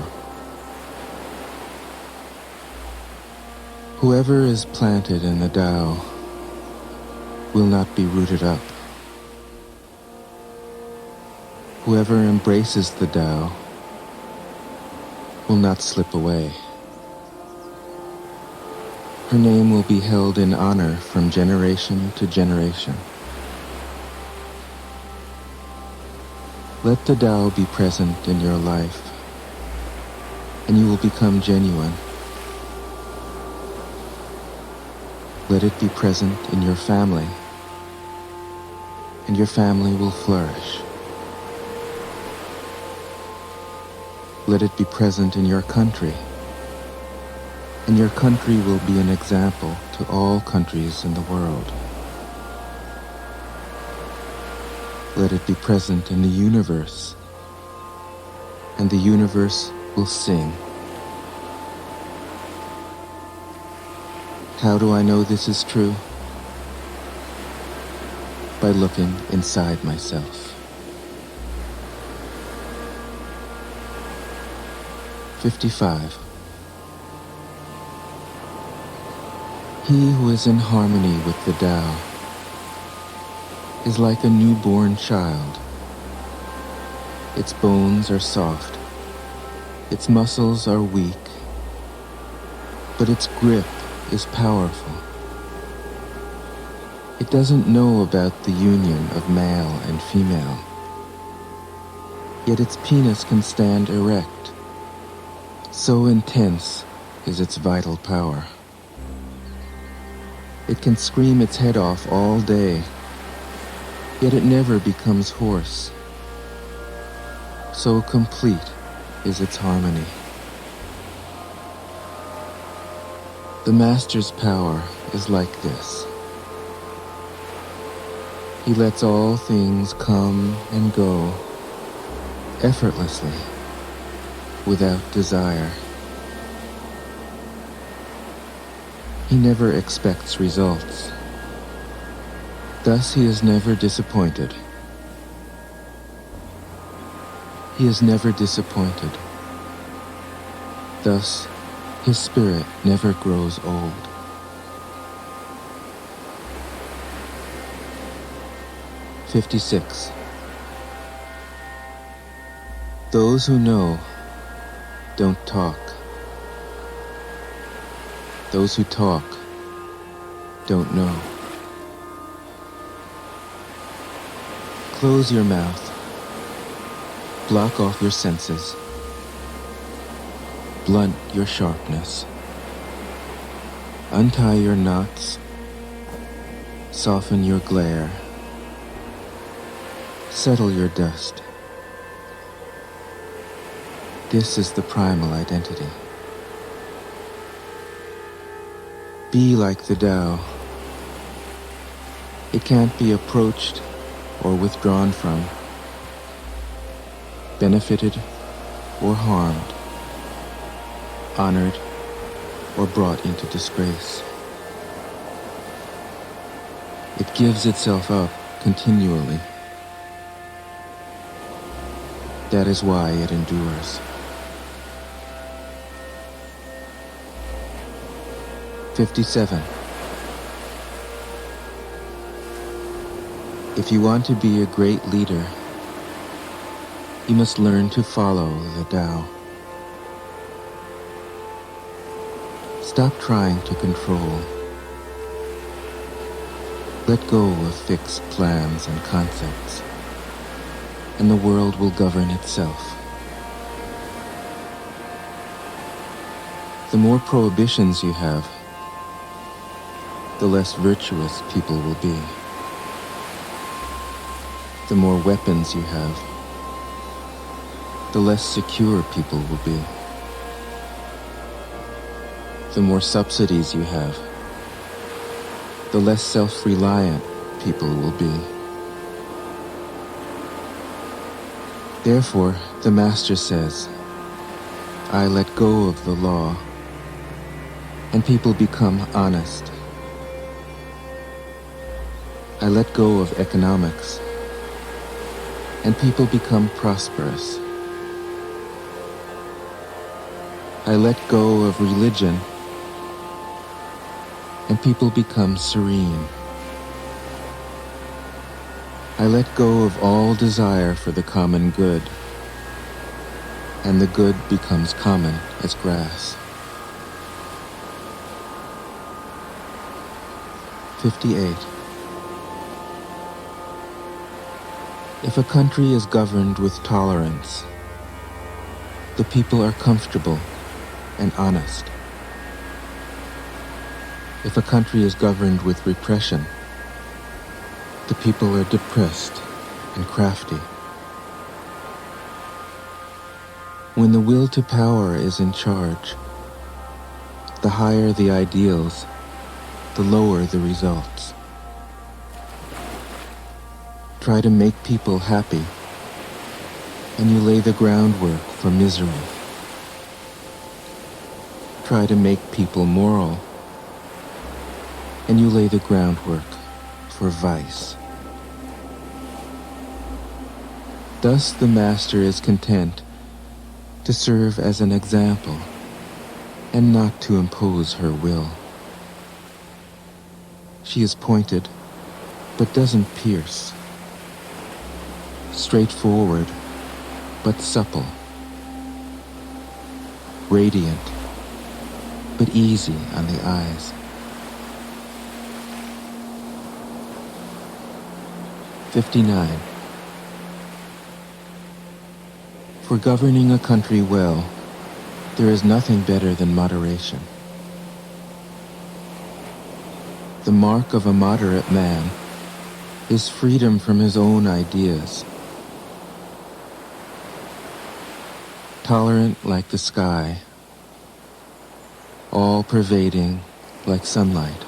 [SPEAKER 1] Whoever is planted in the Tao will not be rooted up. Whoever embraces the Tao will not slip away. Her name will be held in honor from generation to generation. Let the Tao be present in your life, and you will become genuine. Let it be present in your family, and your family will flourish. Let it be present in your country, and your country will be an example to all countries in the world. Let it be present in the universe, and the universe will sing. How do I know this is true? By looking inside myself. 55. He who is in harmony with the Tao is like a newborn child. Its bones are soft, its muscles are weak, but its grip is powerful. It doesn't know about the union of male and female, yet its penis can stand erect. So intense is its vital power. It can scream its head off all day, yet it never becomes hoarse. So complete is its harmony. The Master's power is like this. He lets all things come and go effortlessly, without desire. He never expects results. Thus he is never disappointed. He is never disappointed. Thus, his spirit never grows old. "56. Those who know don't talk. Those who talk don't know. Close your mouth. Block off your senses. Blunt your sharpness. Untie your knots. Soften your glare. Settle your dust. This is the primal identity. Be like the Tao. It can't be approached or withdrawn from, benefited or harmed, honored or brought into disgrace. It gives itself up continually. That is why it endures. 57. If you want to be a great leader, you must learn to follow the Tao. Stop trying to control. Let go of fixed plans and concepts, and the world will govern itself. The more prohibitions you have, the less virtuous people will be. The more weapons you have, the less secure people will be. The more subsidies you have, the less self-reliant people will be. Therefore, the Master says, I let go of the law, and people become honest. I let go of economics, and people become prosperous. I let go of religion, and people become serene. I let go of all desire for the common good, and the good becomes common as grass. 58. If a country is governed with tolerance, the people are comfortable and honest. If a country is governed with repression, the people are depressed and crafty. When the will to power is in charge, the higher the ideals, the lower the results. Try to make people happy, and you lay the groundwork for misery. Try to make people moral, and you lay the groundwork for vice. Thus the Master is content to serve as an example and not to impose her will. She is pointed, but doesn't pierce. Straightforward, but supple. Radiant, but easy on the eyes. 59. For governing a country well, there is nothing better than moderation. The mark of a moderate man is freedom from his own ideas. Tolerant like the sky, all-pervading like sunlight,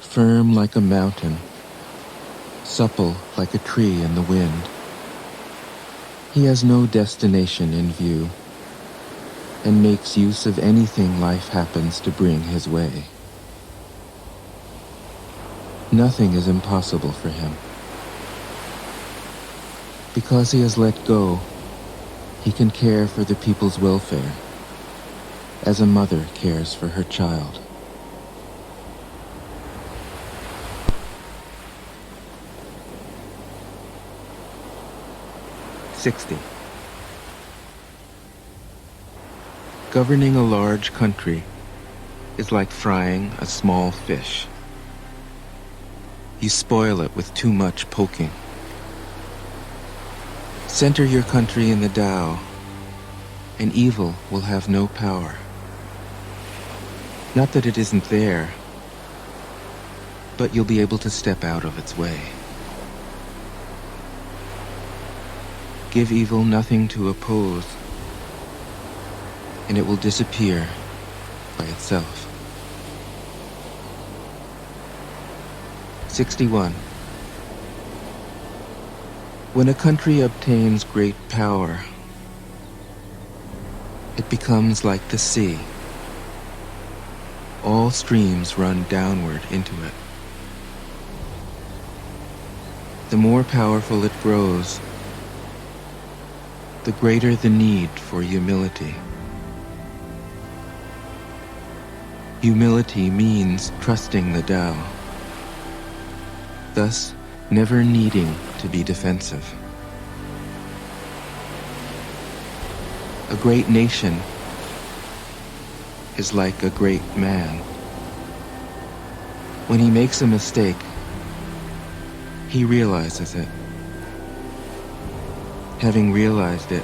[SPEAKER 1] firm like a mountain, supple like a tree in the wind. He has no destination in view, and makes use of anything life happens to bring his way. Nothing is impossible for him. Because he has let go, he can care for the people's welfare, as a mother cares for her child. '60. Governing a large country is like frying a small fish. You spoil it with too much poking. Center your country in the Tao, and evil will have no power. Not that it isn't there, but you'll be able to step out of its way. Give evil nothing to oppose, and it will disappear by itself. 61. When a country obtains great power, it becomes like the sea. All streams run downward into it. The more powerful it grows, the greater the need for humility. Humility means trusting the Tao, thus never needing to be defensive. A great nation is like a great man. When he makes a mistake, he realizes it. Having realized it,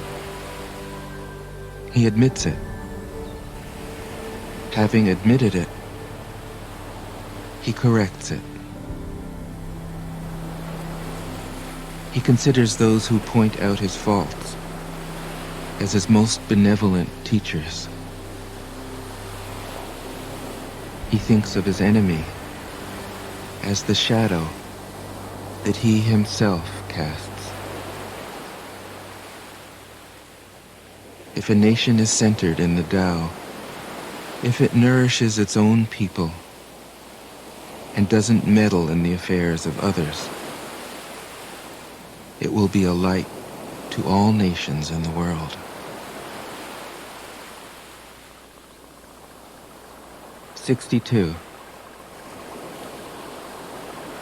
[SPEAKER 1] he admits it. Having admitted it, he corrects it. He considers those who point out his faults as his most benevolent teachers. He thinks of his enemy as the shadow that he himself casts. If a nation is centered in the Tao, if it nourishes its own people and doesn't meddle in the affairs of others, it will be a light to all nations in the world. 62.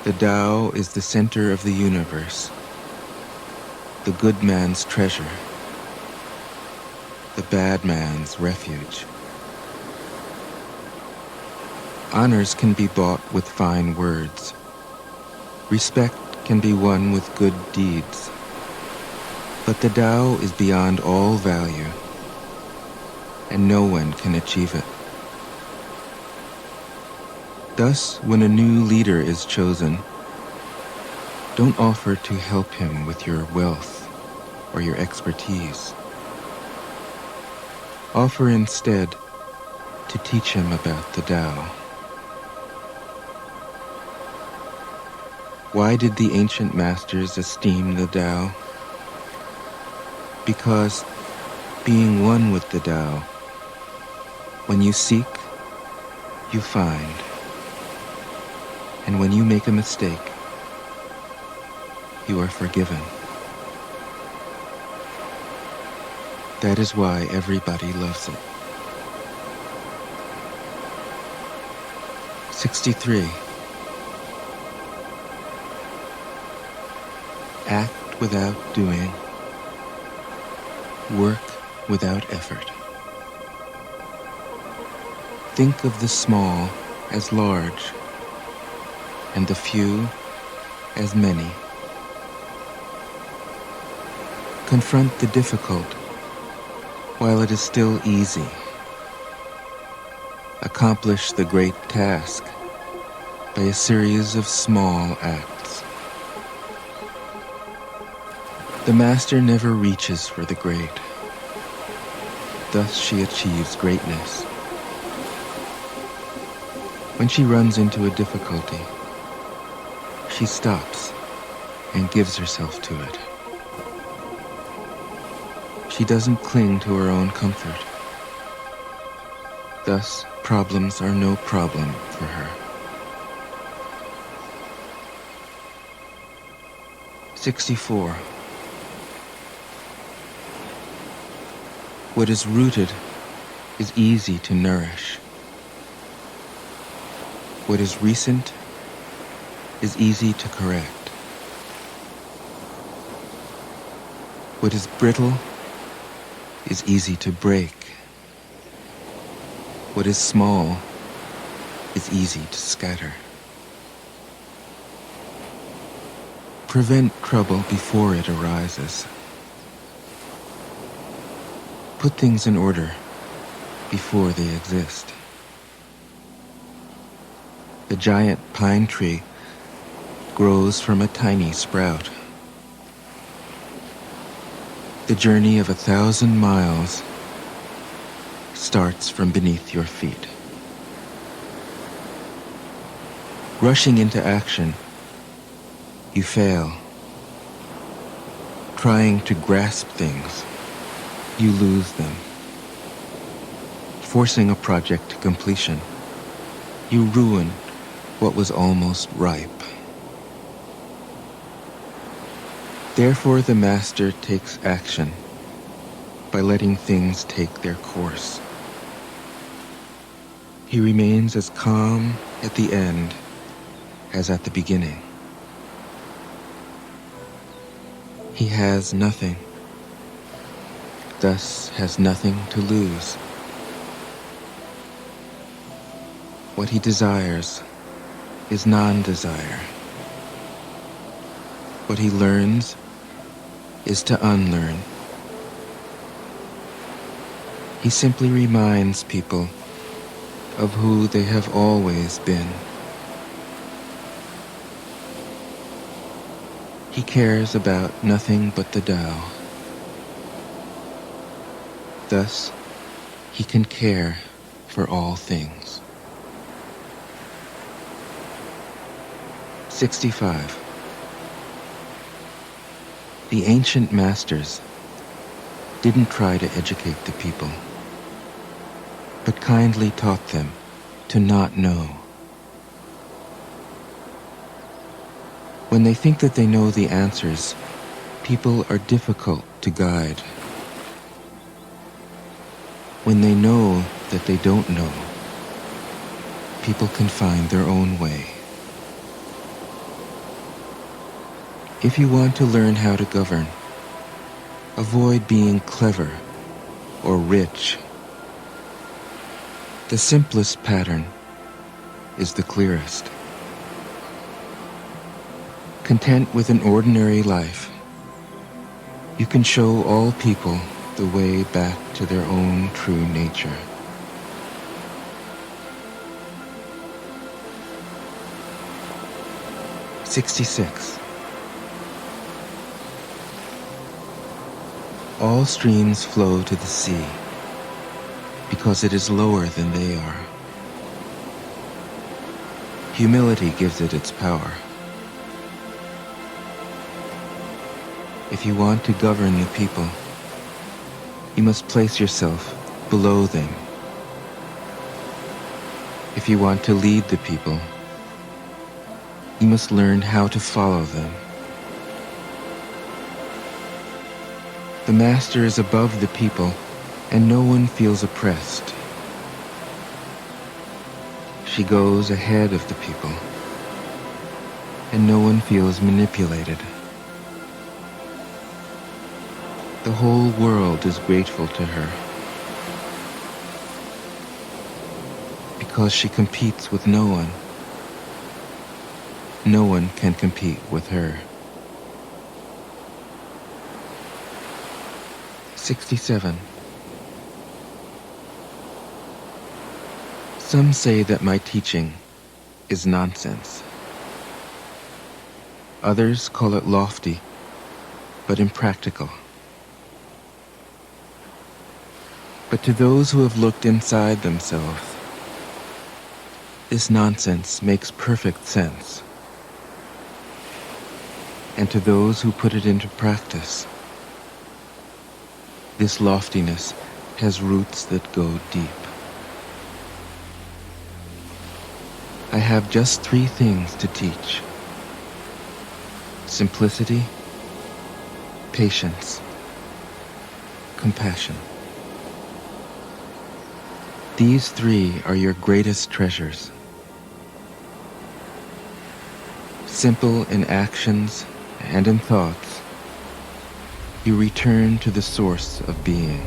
[SPEAKER 1] The Tao is the center of the universe, the good man's treasure, the bad man's refuge. Honors can be bought with fine words. Respect can be won with good deeds. But the Tao is beyond all value, and no one can achieve it. Thus, when a new leader is chosen, don't offer to help him with your wealth or your expertise. Offer instead to teach him about the Tao. Why did the ancient masters esteem the Tao? Because, being one with the Tao, when you seek, you find. And when you make a mistake, you are forgiven. That is why everybody loves it. 63. Act without doing. Work without effort. Think of the small as large, and the few as many. Confront the difficult while it is still easy. Accomplish the great task by a series of small acts. The master never reaches for the great. Thus she achieves greatness. When she runs into a difficulty, she stops and gives herself to it. She doesn't cling to her own comfort. Thus, problems are no problem for her. 64. What is rooted is easy to nourish. What is recent is easy to correct. What is brittle is easy to break. What is small is easy to scatter. Prevent trouble before it arises. Put things in order before they exist. The giant pine tree grows from a tiny sprout. The journey of 1,000 miles starts from beneath your feet. Rushing into action, you fail. Trying to grasp things, you lose them. Forcing a project to completion, you ruin what was almost ripe. Therefore, the master takes action by letting things take their course. He remains as calm at the end as at the beginning. He has nothing, thus has nothing to lose. What he desires is non-desire. What he learns is to unlearn. He simply reminds people of who they have always been. He cares about nothing but the Tao. Thus, he can care for all things. 65. The ancient masters didn't try to educate the people, but kindly taught them to not know. When they think that they know the answers, people are difficult to guide. When they know that they don't know, people can find their own way. If you want to learn how to govern, avoid being clever or rich. The simplest pattern is the clearest. Content with an ordinary life, you can show all people the way back to their own true nature. '66. All streams flow to the sea because it is lower than they are. Humility gives it its power. If you want to govern the people, you must place yourself below them. If you want to lead the people, you must learn how to follow them. The master is above the people, and no one feels oppressed. She goes ahead of the people, and no one feels manipulated. The whole world is grateful to her because she competes with no one. No one can compete with her. 67. Some say that my teaching is nonsense. Others call it lofty, but impractical. But to those who have looked inside themselves, this nonsense makes perfect sense. And to those who put it into practice, this loftiness has roots that go deep. I have just 3 things to teach: simplicity, patience, compassion. These 3 are your greatest treasures. Simple in actions and in thoughts, you return to the source of being.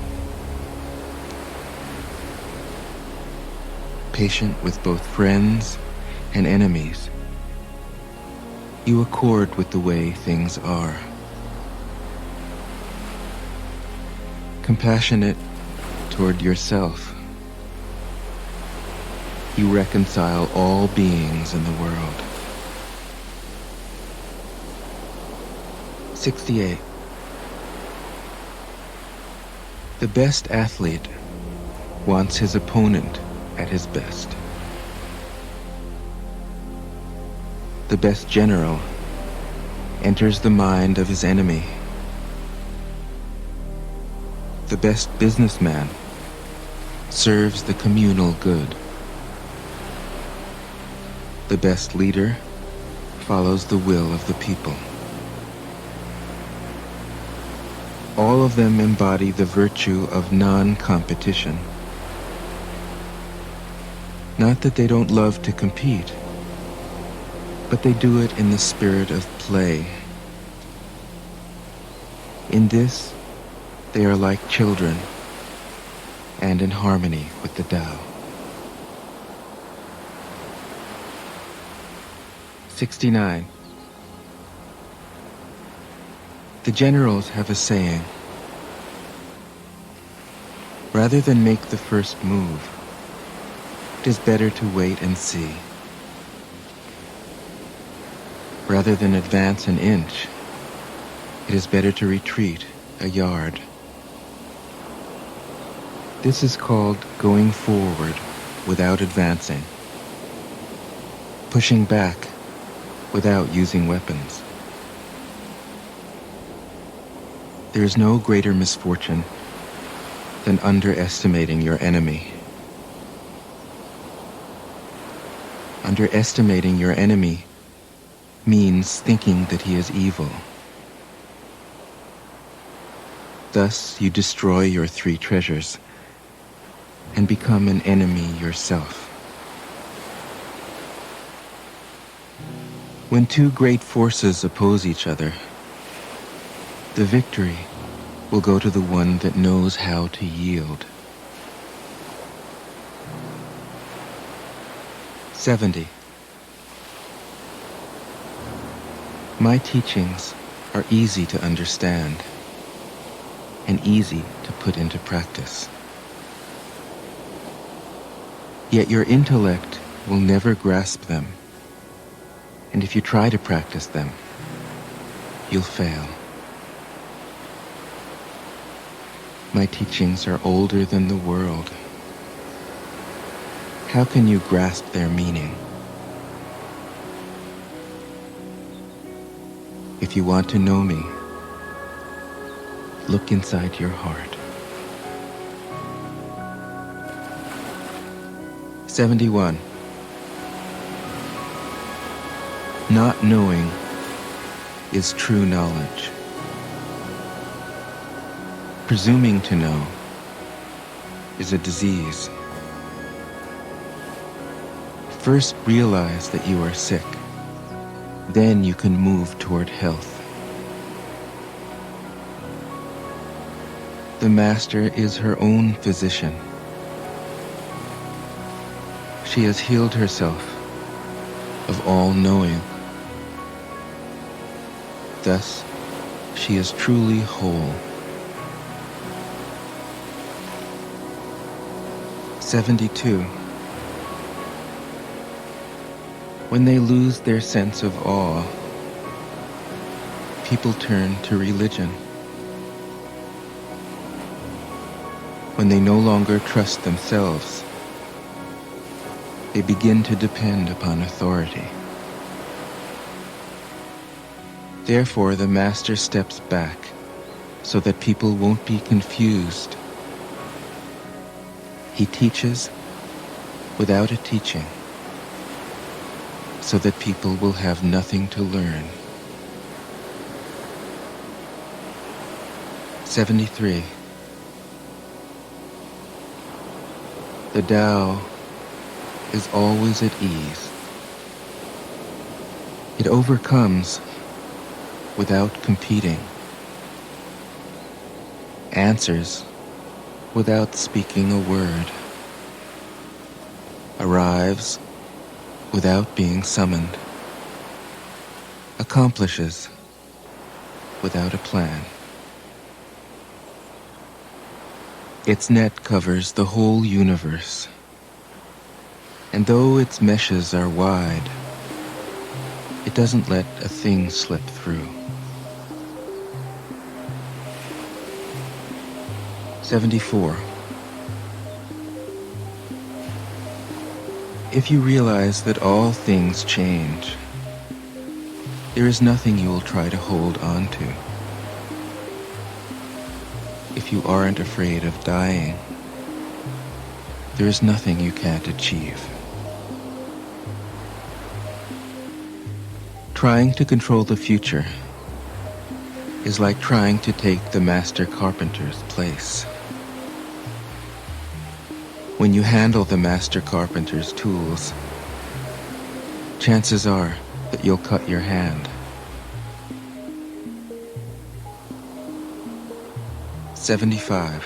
[SPEAKER 1] Patient with both friends and enemies, you accord with the way things are. Compassionate toward yourself, you reconcile all beings in the world. 68. The best athlete wants his opponent at his best. The best general enters the mind of his enemy. The best businessman serves the communal good. The best leader follows the will of the people. All of them embody the virtue of non-competition. Not that they don't love to compete, but they do it in the spirit of play. In this, they are like children and in harmony with the Tao. 69. The generals have a saying: rather than make the first move, it is better to wait and see. Rather than advance an inch, it is better to retreat a yard. This is called going forward without advancing, pushing back without using weapons. There is no greater misfortune than underestimating your enemy. Underestimating your enemy means thinking that he is evil. Thus you destroy your three treasures and become an enemy yourself. When two great forces oppose each other, the victory will go to the one that knows how to yield. 70. My teachings are easy to understand and easy to put into practice. Yet your intellect will never grasp them, and if you try to practice them, you'll fail. My teachings are older than the world. How can you grasp their meaning? If you want to know me, look inside your heart. 71. Not knowing is true knowledge. Presuming to know is a disease. First realize that you are sick. Then you can move toward health. The master is her own physician. She has healed herself of all knowing. Thus, she is truly whole. 72. When they lose their sense of awe, people turn to religion. When they no longer trust themselves, they begin to depend upon authority. Therefore, the master steps back so that people won't be confused. He teaches without a teaching, so that people will have nothing to learn. 73. The Tao is always at ease. It overcomes without competing, answers without speaking a word, arrives without being summoned, accomplishes without a plan. Its net covers the whole universe, and though its meshes are wide, it doesn't let a thing slip through. 74. If you realize that all things change, there is nothing you will try to hold on to. If you aren't afraid of dying, there is nothing you can't achieve. Trying to control the future is like trying to take the master carpenter's place. When you handle the master carpenter's tools, chances are that you'll cut your hand. 75.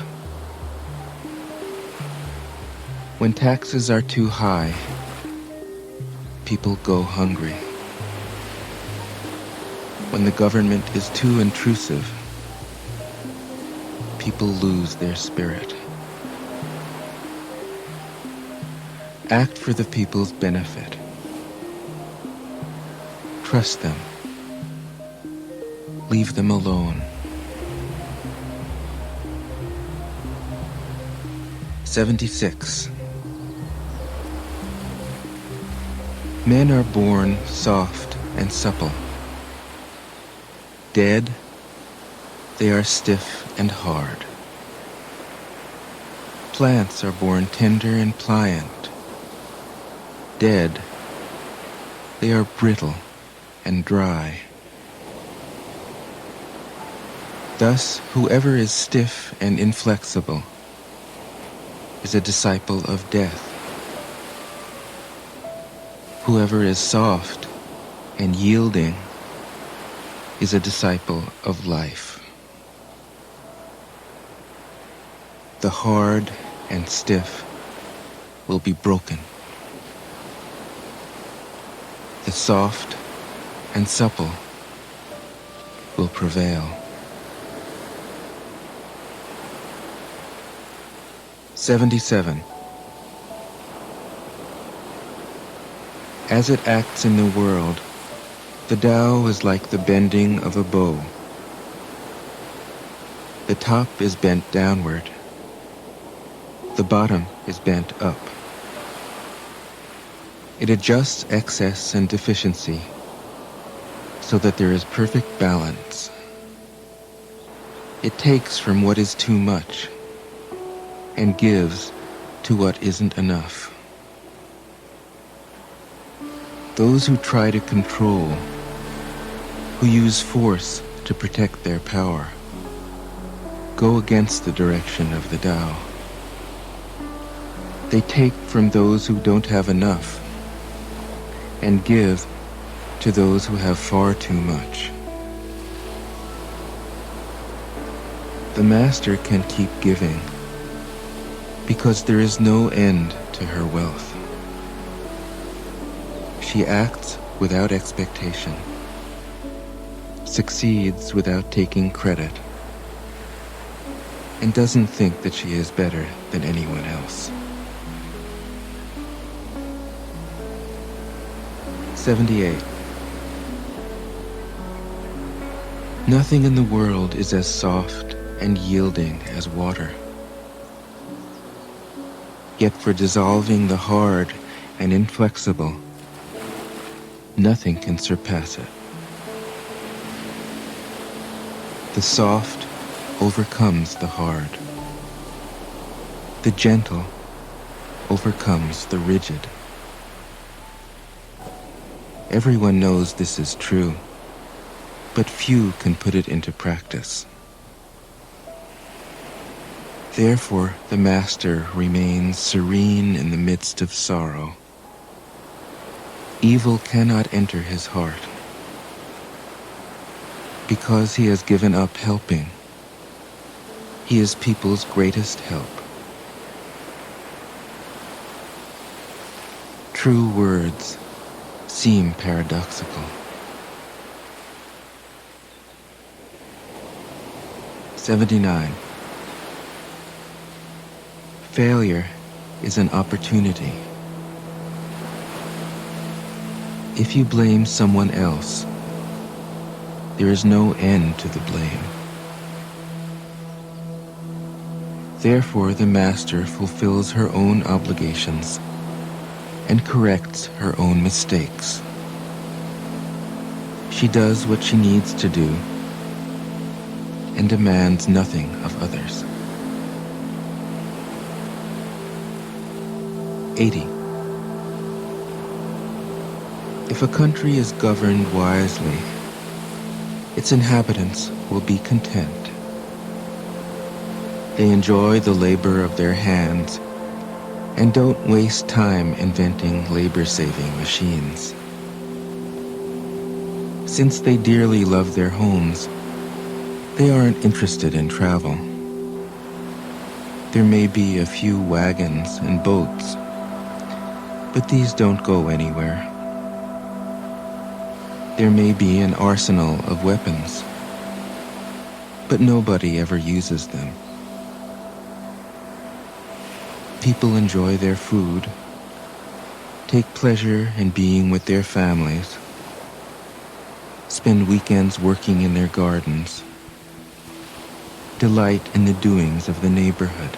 [SPEAKER 1] When taxes are too high, people go hungry. When the government is too intrusive, people lose their spirit. Act for the people's benefit. Trust them. Leave them alone. 76. Men are born soft and supple. Dead, they are stiff and hard. Plants are born tender and pliant. Dead, they are brittle and dry. Thus, whoever is stiff and inflexible is a disciple of death. Whoever is soft and yielding is a disciple of life. The hard and stiff will be broken. The soft and supple will prevail. 77. As it acts in the world, the Tao is like the bending of a bow. The top is bent downward. The bottom is bent up. It adjusts excess and deficiency so that there is perfect balance. It takes from what is too much and gives to what isn't enough. Those who try to control, who use force to protect their power, go against the direction of the Tao. They take from those who don't have enough and give to those who have far too much. The Master can keep giving because there is no end to her wealth. She acts without expectation, succeeds without taking credit, and doesn't think that she is better than anyone else. 78. Nothing in the world is as soft and yielding as water. Yet for dissolving the hard and inflexible, nothing can surpass it. The soft overcomes the hard. The gentle overcomes the rigid. Everyone knows this is true, but few can put it into practice. Therefore, the Master remains serene in the midst of sorrow. Evil cannot enter his heart. Because he has given up helping, he is people's greatest help. True words seem paradoxical. 79. Failure is an opportunity. If you blame someone else, there is no end to the blame. Therefore, the Master fulfills her own obligations and corrects her own mistakes. She does what she needs to do and demands nothing of others. 80. If a country is governed wisely, its inhabitants will be content. They enjoy the labor of their hands and don't waste time inventing labor-saving machines. Since they dearly love their homes, they aren't interested in travel. There may be a few wagons and boats, but these don't go anywhere. There may be an arsenal of weapons, but nobody ever uses them. People enjoy their food, take pleasure in being with their families, spend weekends working in their gardens, delight in the doings of the neighborhood.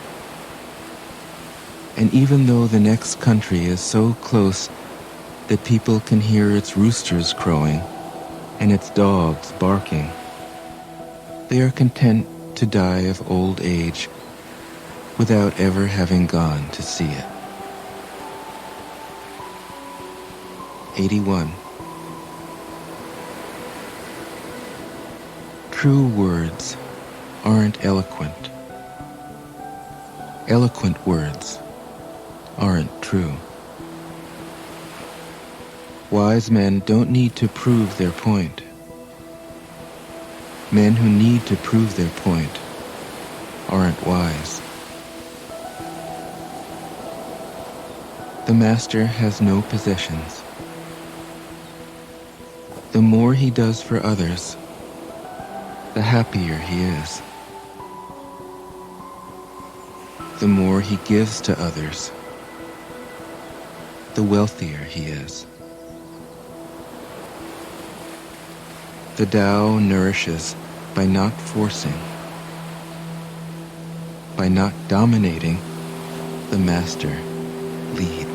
[SPEAKER 1] And even though the next country is so close that people can hear its roosters crowing and its dogs barking, they are content to die of old age without ever having gone to see it. 81. True words aren't eloquent. Eloquent words aren't true. Wise men don't need to prove their point. Men who need to prove their point aren't wise. The master has no possessions. The more he does for others, the happier he is. The more he gives to others, the wealthier he is. The Tao nourishes by not forcing. By not dominating, the master leads.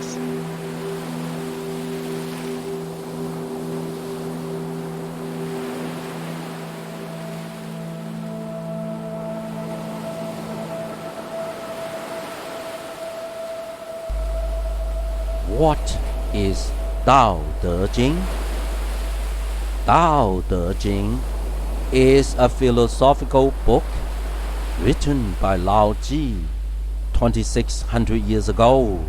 [SPEAKER 2] What is Tao Te Ching? Tao Te Ching is a philosophical book written by Lao Tzu 2600 years ago.